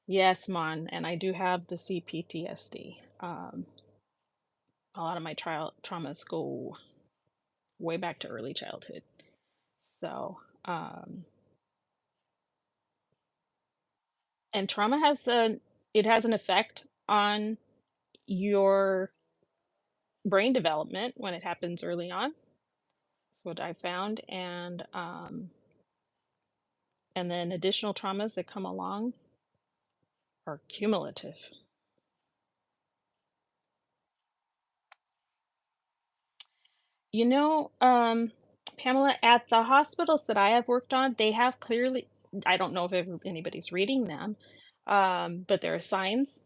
Speaker 4: Yes, Mon, and I do have the CPTSD. A lot of my traumas go way back to early childhood. So, and trauma has an effect on your brain development when it happens early on. That's what I found, and then additional traumas that come along are cumulative. You know, Pamela, at the hospitals that I have worked on, they have clearly, I don't know if anybody's reading them, but there are signs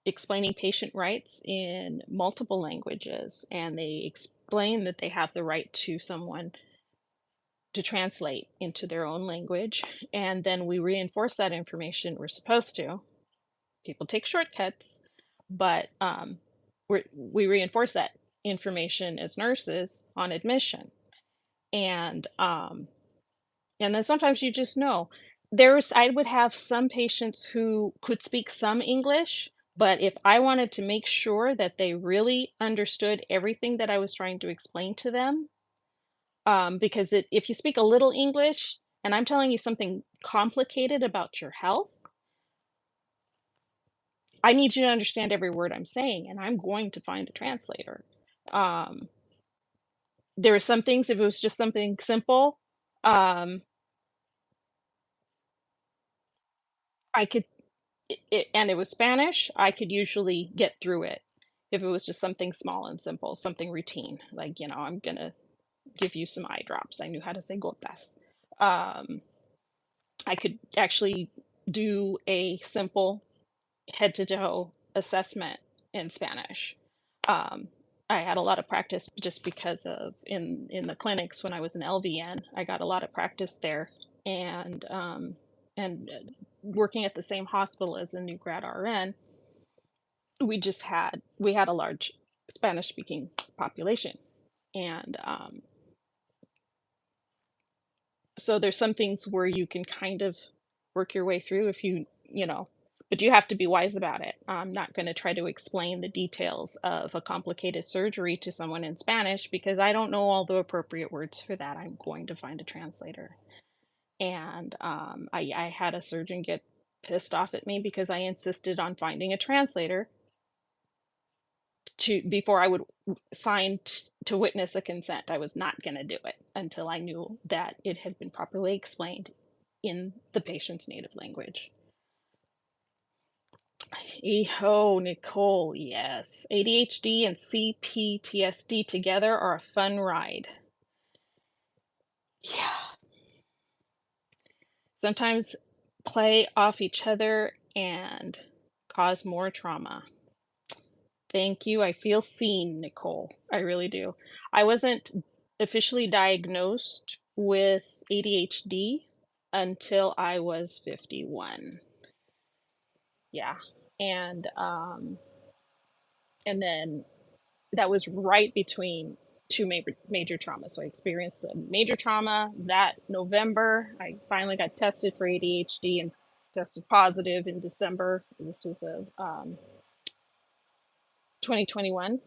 Speaker 4: explaining patient rights in multiple languages, and they explain that they have the right to someone to translate into their own language, and then we reinforce that information. We're supposed to. People take shortcuts, but we reinforce that information as nurses on admission, and then sometimes you just know. I would have some patients who could speak some English, but if I wanted to make sure that they really understood everything that I was trying to explain to them, because if you speak a little English and I'm telling you something complicated about your health, I need you to understand every word I'm saying, and I'm going to find a translator. Um, there are some things, if it was just something simple, um, I could, and it was Spanish, I could usually get through it. If it was just something small and simple, something routine, like, I'm gonna give you some eye drops. I knew how to say gotas. Um, I could actually do a simple head to toe assessment in Spanish. Um, I had a lot of practice just because of in the clinics when I was an LVN. I got a lot of practice there, and working at the same hospital as a new grad RN, we had a large Spanish speaking population, and so there's some things where you can kind of work your way through if you know, but you have to be wise about it. I'm not going to try to explain the details of a complicated surgery to someone in Spanish because I don't know all the appropriate words for that. I'm going to find a translator. And I had a surgeon get pissed off at me because I insisted on finding a translator before I would sign to witness a consent. I was not going to do it until I knew that it had been properly explained in the patient's native language. Oh, Nicole, yes. ADHD and CPTSD together are a fun ride. Yeah. Sometimes play off each other and cause more trauma. Thank you. I feel seen, Nicole. I really do. I wasn't officially diagnosed with ADHD until I was 51. Yeah. And then that was right between two major traumas. So I experienced a major trauma that November. I finally got tested for ADHD and tested positive in December. This was a 2021,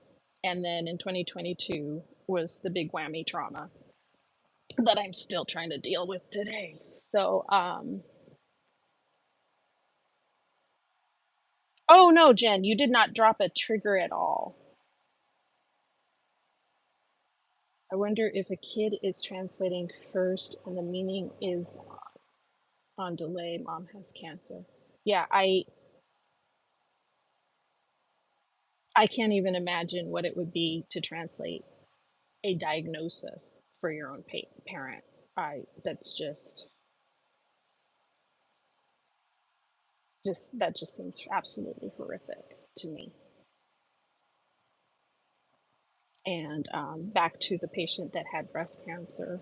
Speaker 4: and then in 2022 was the big whammy trauma that I'm still trying to deal with today. So, oh no, Jen, you did not drop a trigger at all. I wonder if a kid is translating first and the meaning is on delay. Mom has cancer. Yeah, I can't even imagine what it would be to translate a diagnosis for your own parent. That's just that just seems absolutely horrific to me. And back to the patient that had breast cancer,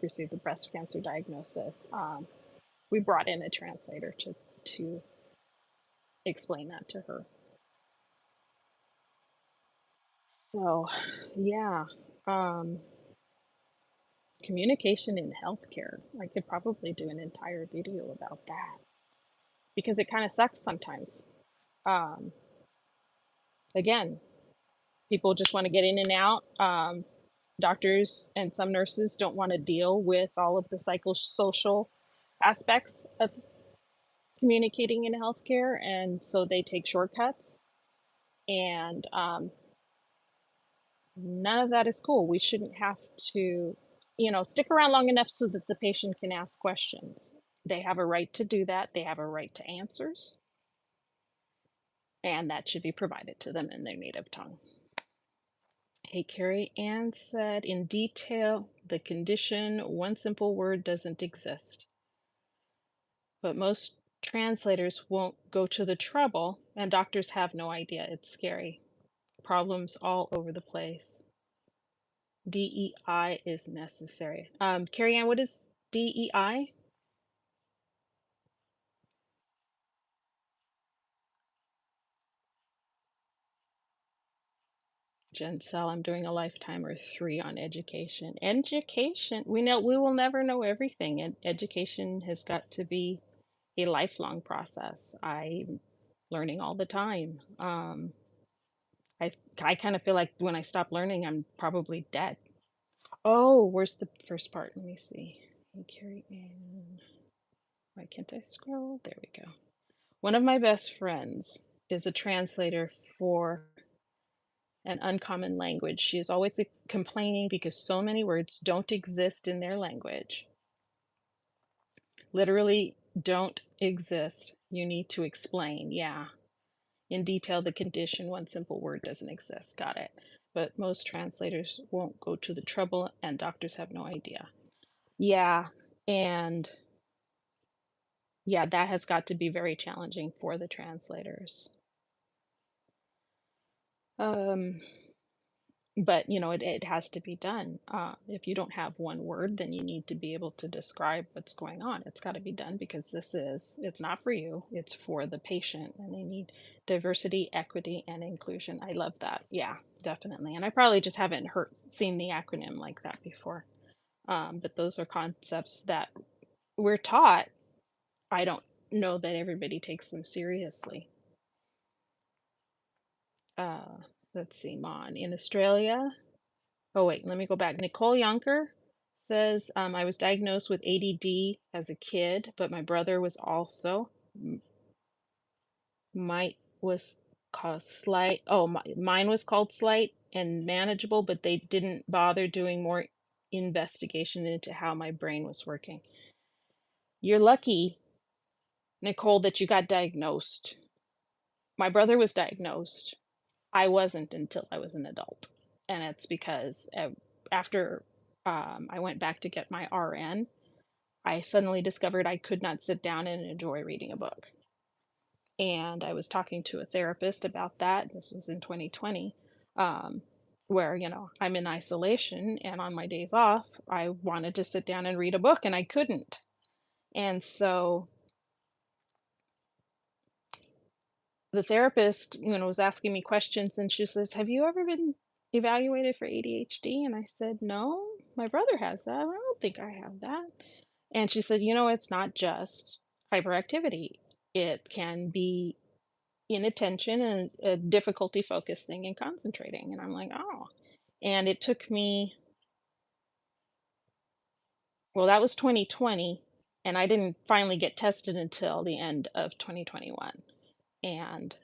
Speaker 4: received the breast cancer diagnosis. We brought in a translator to explain that to her. So, yeah, um, communication in healthcare. I could probably do an entire video about that because it kind of sucks sometimes. Um, again, people just want to get in and out. Doctors and some nurses don't want to deal with all of the psychosocial aspects of communicating in healthcare, and so they take shortcuts. And none of that is cool. We shouldn't have to, stick around long enough so that the patient can ask questions. They have a right to do that. They have a right to answers, and that should be provided to them in their native tongue. Hey, Carrie Ann said, in detail, the condition, one simple word doesn't exist. But most translators won't go to the trouble, and doctors have no idea. It's scary. Problems all over the place. DEI is necessary. Carrie Ann, what is DEI? Jen Sell, I'm doing a lifetime or 3 on education. Education, we will never know everything, and education has got to be a lifelong process. I'm learning all the time. I I kind of feel like when I stop learning, I'm probably dead. Oh, where's the first part? Let me see. Hey, Carrie Ann. Why can't I scroll? There we go. One of my best friends is a translator for an uncommon language. She is always complaining because so many words don't exist in their language. Literally don't exist. You need to explain. Yeah. In detail, the condition, one simple word doesn't exist. Got it. But most translators won't go to the trouble, and doctors have no idea. Yeah. And yeah, that has got to be very challenging for the translators. Um, but it has to be done. If you don't have one word, then you need to be able to describe what's going on. It's got to be done because it's not for you, it's for the patient, and they need diversity, equity, and inclusion. I love that. Yeah, definitely. And I probably just haven't seen the acronym like that before. But those are concepts that we're taught. I don't know that everybody takes them seriously. Let's see, Mon. In Australia, oh, wait, let me go back. Nicole Yonker says, I was diagnosed with ADD as a kid, but my brother was also. Might was called slight. Oh, mine was called slight and manageable, but they didn't bother doing more investigation into how my brain was working. You're lucky, Nicole, that you got diagnosed. My brother was diagnosed. I wasn't until I was an adult. And it's because after I went back to get my RN, I suddenly discovered I could not sit down and enjoy reading a book. And I was talking to a therapist about that. This was in 2020, where, I'm in isolation, and on my days off, I wanted to sit down and read a book, and I couldn't. And so the therapist, was asking me questions, and she says, "Have you ever been evaluated for ADHD?" And I said, "No, my brother has that. I don't think I have that." And she said, "It's not just hyperactivity. It can be inattention and difficulty focusing and concentrating." And I'm like, "Oh." And it took me, well, that was 2020, and I didn't finally get tested until the end of 2021. And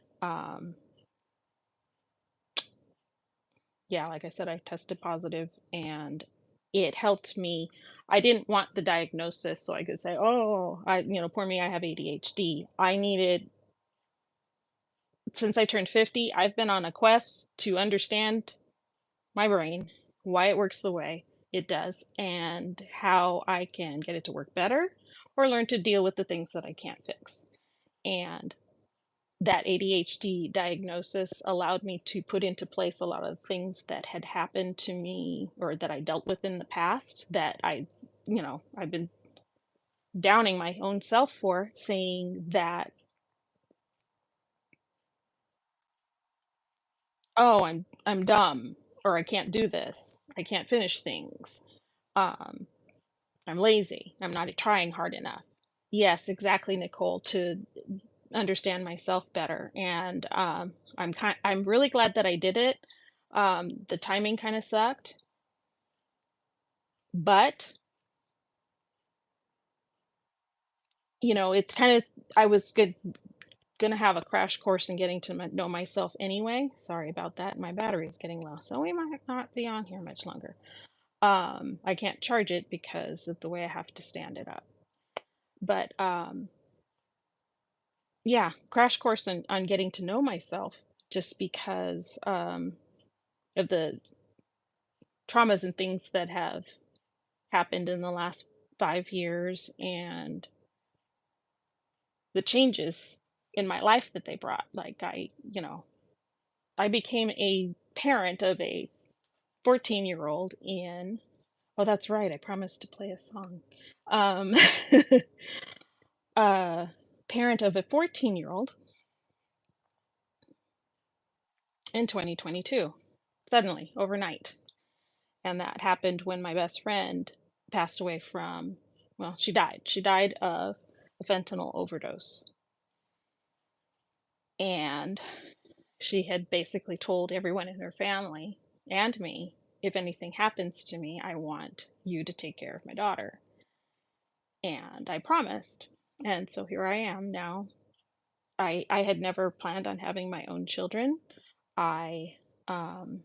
Speaker 4: yeah, like I said, I tested positive, and it helped me. I didn't want the diagnosis so I could say, oh, poor me, I have ADHD. I needed, since I turned 50, I've been on a quest to understand my brain, why it works the way it does, and how I can get it to work better or learn to deal with the things that I can't fix. And that ADHD diagnosis allowed me to put into place a lot of things that had happened to me or that I dealt with in the past that I've been downing my own self for, saying that, oh, I'm dumb, or I can't do this, I can't finish things, um I'm lazy, I'm not trying hard enough. Yes, exactly, Nicole, to understand myself better. And I'm really glad that I did it. The timing kind of sucked, but it kind of, I was gonna have a crash course in getting to know myself anyway. Sorry about that. My battery is getting low, so we might not be on here much longer. I can't charge it because of the way I have to stand it up. But yeah, crash course on getting to know myself, just because of the traumas and things that have happened in the last 5 years, and the changes in my life that they brought. Like, I became a parent of a 14-year-old in, oh, that's right, I promised to play a song. Um, parent of a 14-year-old in 2022, suddenly, overnight. And that happened when my best friend passed away from, well, she died. She died of a fentanyl overdose. And she had basically told everyone in her family and me, if anything happens to me, I want you to take care of my daughter. And I promised. And so here I am now. I had never planned on having my own children. I um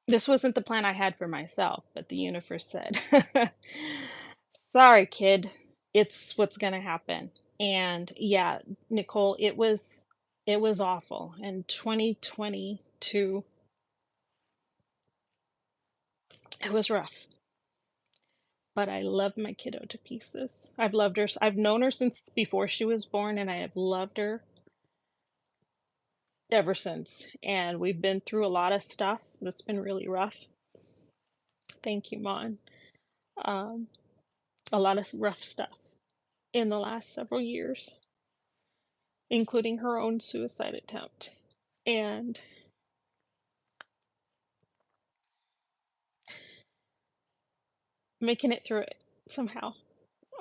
Speaker 4: this wasn't the plan I had for myself, but the universe said, sorry, kid, it's what's gonna happen. And yeah, Nicole, it was awful. In 2022, it was rough. But I love my kiddo to pieces. I've loved her. I've known her since before she was born, and I have loved her ever since. And we've been through a lot of stuff that's been really rough. Thank you, Mon. Um, a lot of rough stuff in the last several years, including her own suicide attempt. And making it through it somehow.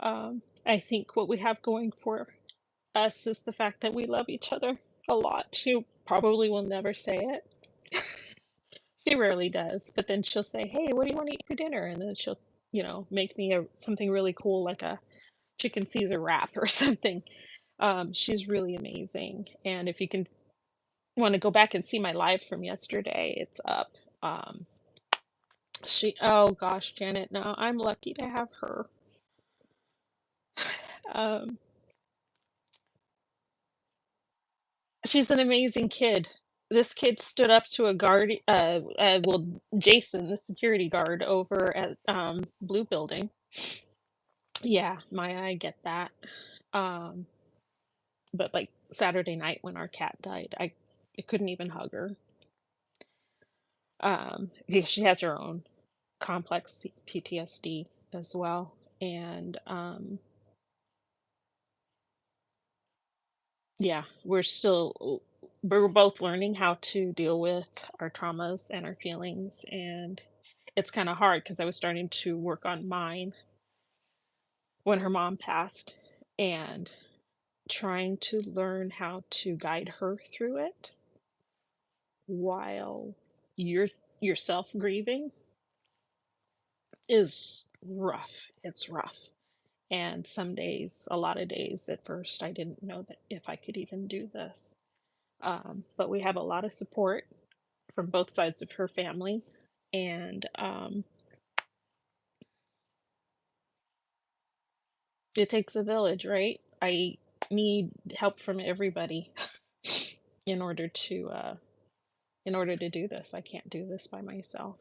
Speaker 4: I think what we have going for us is the fact that we love each other a lot. She probably will never say it. She rarely does, but then she'll say, "Hey, what do you want to eat for dinner?" And then she'll, make me something really cool, like a chicken Caesar wrap or something. She's really amazing. And if you can want to go back and see my live from yesterday, it's up. Um, oh gosh, Janet, no, I'm lucky to have her. Um, she's an amazing kid. This kid stood up to a guard, well, Jason, the security guard over at Blue Building. Yeah, Maya, I get that. Um, but like Saturday night when our cat died, I couldn't even hug her. Because she has her own complex PTSD as well, and yeah, we're both learning how to deal with our traumas and our feelings, and it's kind of hard because I was starting to work on mine when her mom passed, and trying to learn how to guide her through it while you're yourself grieving is rough. It's rough. And some days, a lot of days at first, I didn't know that if I could even do this. But we have a lot of support from both sides of her family. And it takes a village, right? I need help from everybody in order to do this. I can't do this by myself.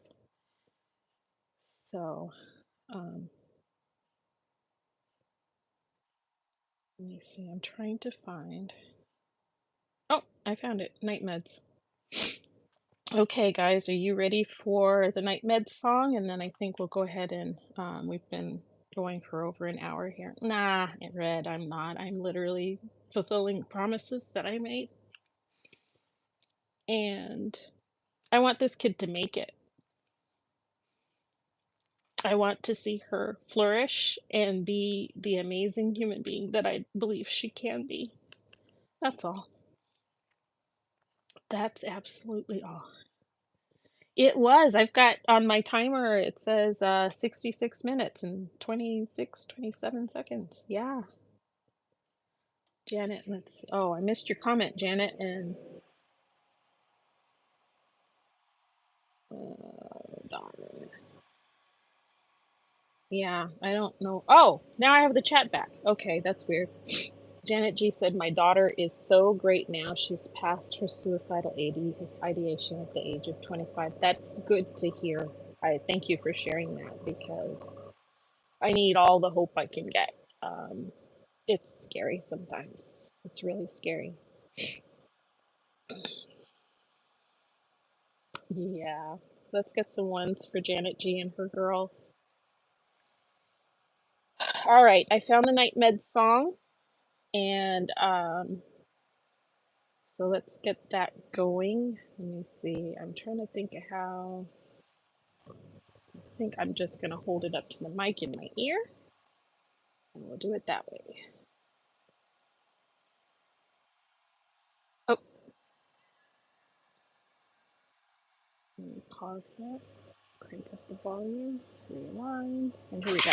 Speaker 4: So, um, let me see. I'm trying to find. Oh, I found it. Night meds. Okay, guys, are you ready for the night meds song? And then I think we'll go ahead and we've been going for over an hour here. Nah, Red, I'm not. I'm literally fulfilling promises that I made. And I want this kid to make it. I want to see her flourish and be the amazing human being that I believe she can be. That's all. That's absolutely all. It was. I've got on my timer, it says 66 minutes and 27 seconds. Yeah. Janet, let's. Oh, I missed your comment, Janet. And. Darn. Yeah, I don't know. Oh, now I have the chat back. Okay, that's weird. Janet G said, my daughter is so great now. She's past her suicidal ideation at the age of 25. That's good to hear. I thank you for sharing that because I need all the hope I can get. It's scary sometimes. It's really scary. Yeah. Let's get some ones for Janet G and her girls. All right, I found the Night Med song, and so let's get that going. Let me see. I'm trying to think of how. I think I'm just gonna hold it up to the mic in my ear, and we'll do it that way. Oh, let me pause that. Crank up the volume. Rewind, and here we go.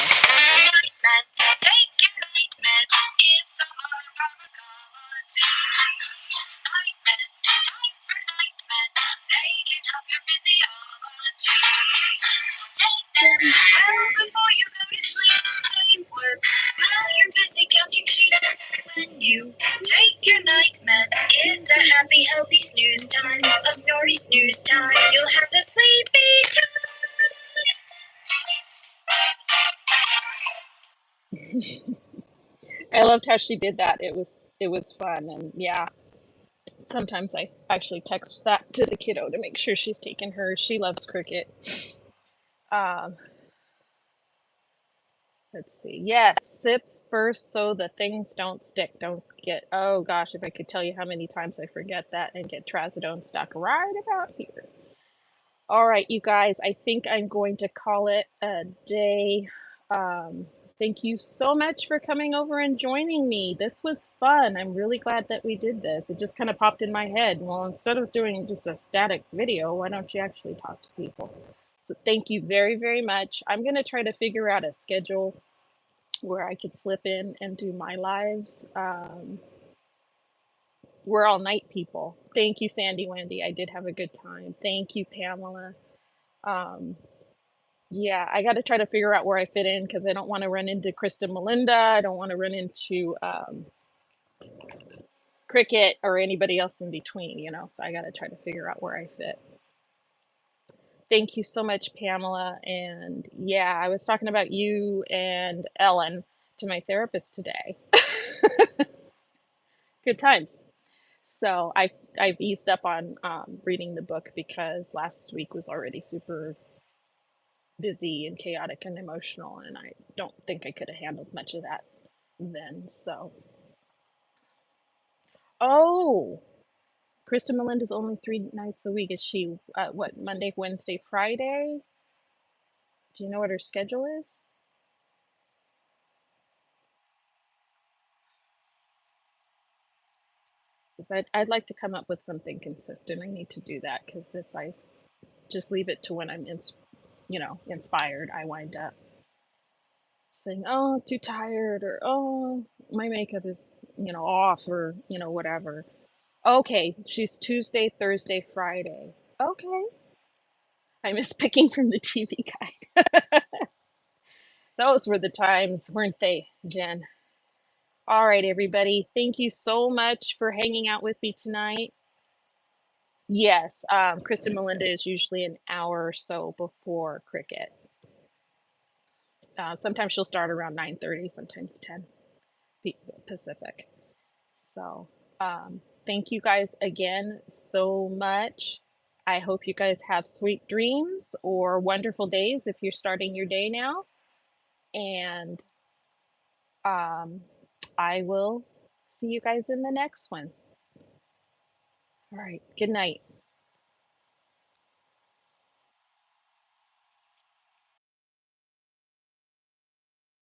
Speaker 4: Before you go to sleep, work while you're busy counting sheep. When you take your night meds, it's a happy, healthy snooze time. A snorty snooze time. You'll have a sleepy time. I loved how she did that. It was fun, and yeah. Sometimes I actually text that to the kiddo to make sure she's taken hers. She loves Cricket. Um, let's see. Yes, sip first so the things don't stick. Don't get. Oh gosh, if I could tell you how many times I forget that and get trazodone stuck right about here. All right, you guys. I think I'm going to call it a day. Thank you so much for coming over and joining me. This was fun. I'm really glad that we did this. It just kind of popped in my head. Well, instead of doing just a static video, why don't you actually talk to people? So thank you very, very much. I'm going to try to figure out a schedule where I could slip in and do my lives. We're all night people. Thank you, Sandy Wendy. I did have a good time. Thank you, Pamela. Um, yeah, I got to try to figure out where I fit in because I don't want to run into Krista Melinda. I don't want to run into Cricket or anybody else in between, So I got to try to figure out where I fit. Thank you so much, Pamela. And yeah, I was talking about you and Ellen to my therapist today. Good times. So I've eased up on reading the book because last week was already super busy and chaotic and emotional, and I don't think I could have handled much of that then. So, oh, Krista Melinda's only 3 nights a week. Is she what, Monday, Wednesday, Friday? Do you know what her schedule is? Because I'd like to come up with something consistent. I need to do that because if I just leave it to when I'm inspired, I wind up saying, "Oh, I'm too tired," or "Oh, my makeup is, off," or, whatever. Okay, she's Tuesday, Thursday, Friday. Okay. I miss picking from the TV guide. Those were the times, weren't they, Jen? All right, everybody. Thank you so much for hanging out with me tonight. Yes, Kristen Melinda is usually an hour or so before Cricket. Sometimes she'll start around 9:30, sometimes 10 Pacific. So, thank you guys again so much. I hope you guys have sweet dreams or wonderful days if you're starting your day now. And I will see you guys in the next one. All right. Good night.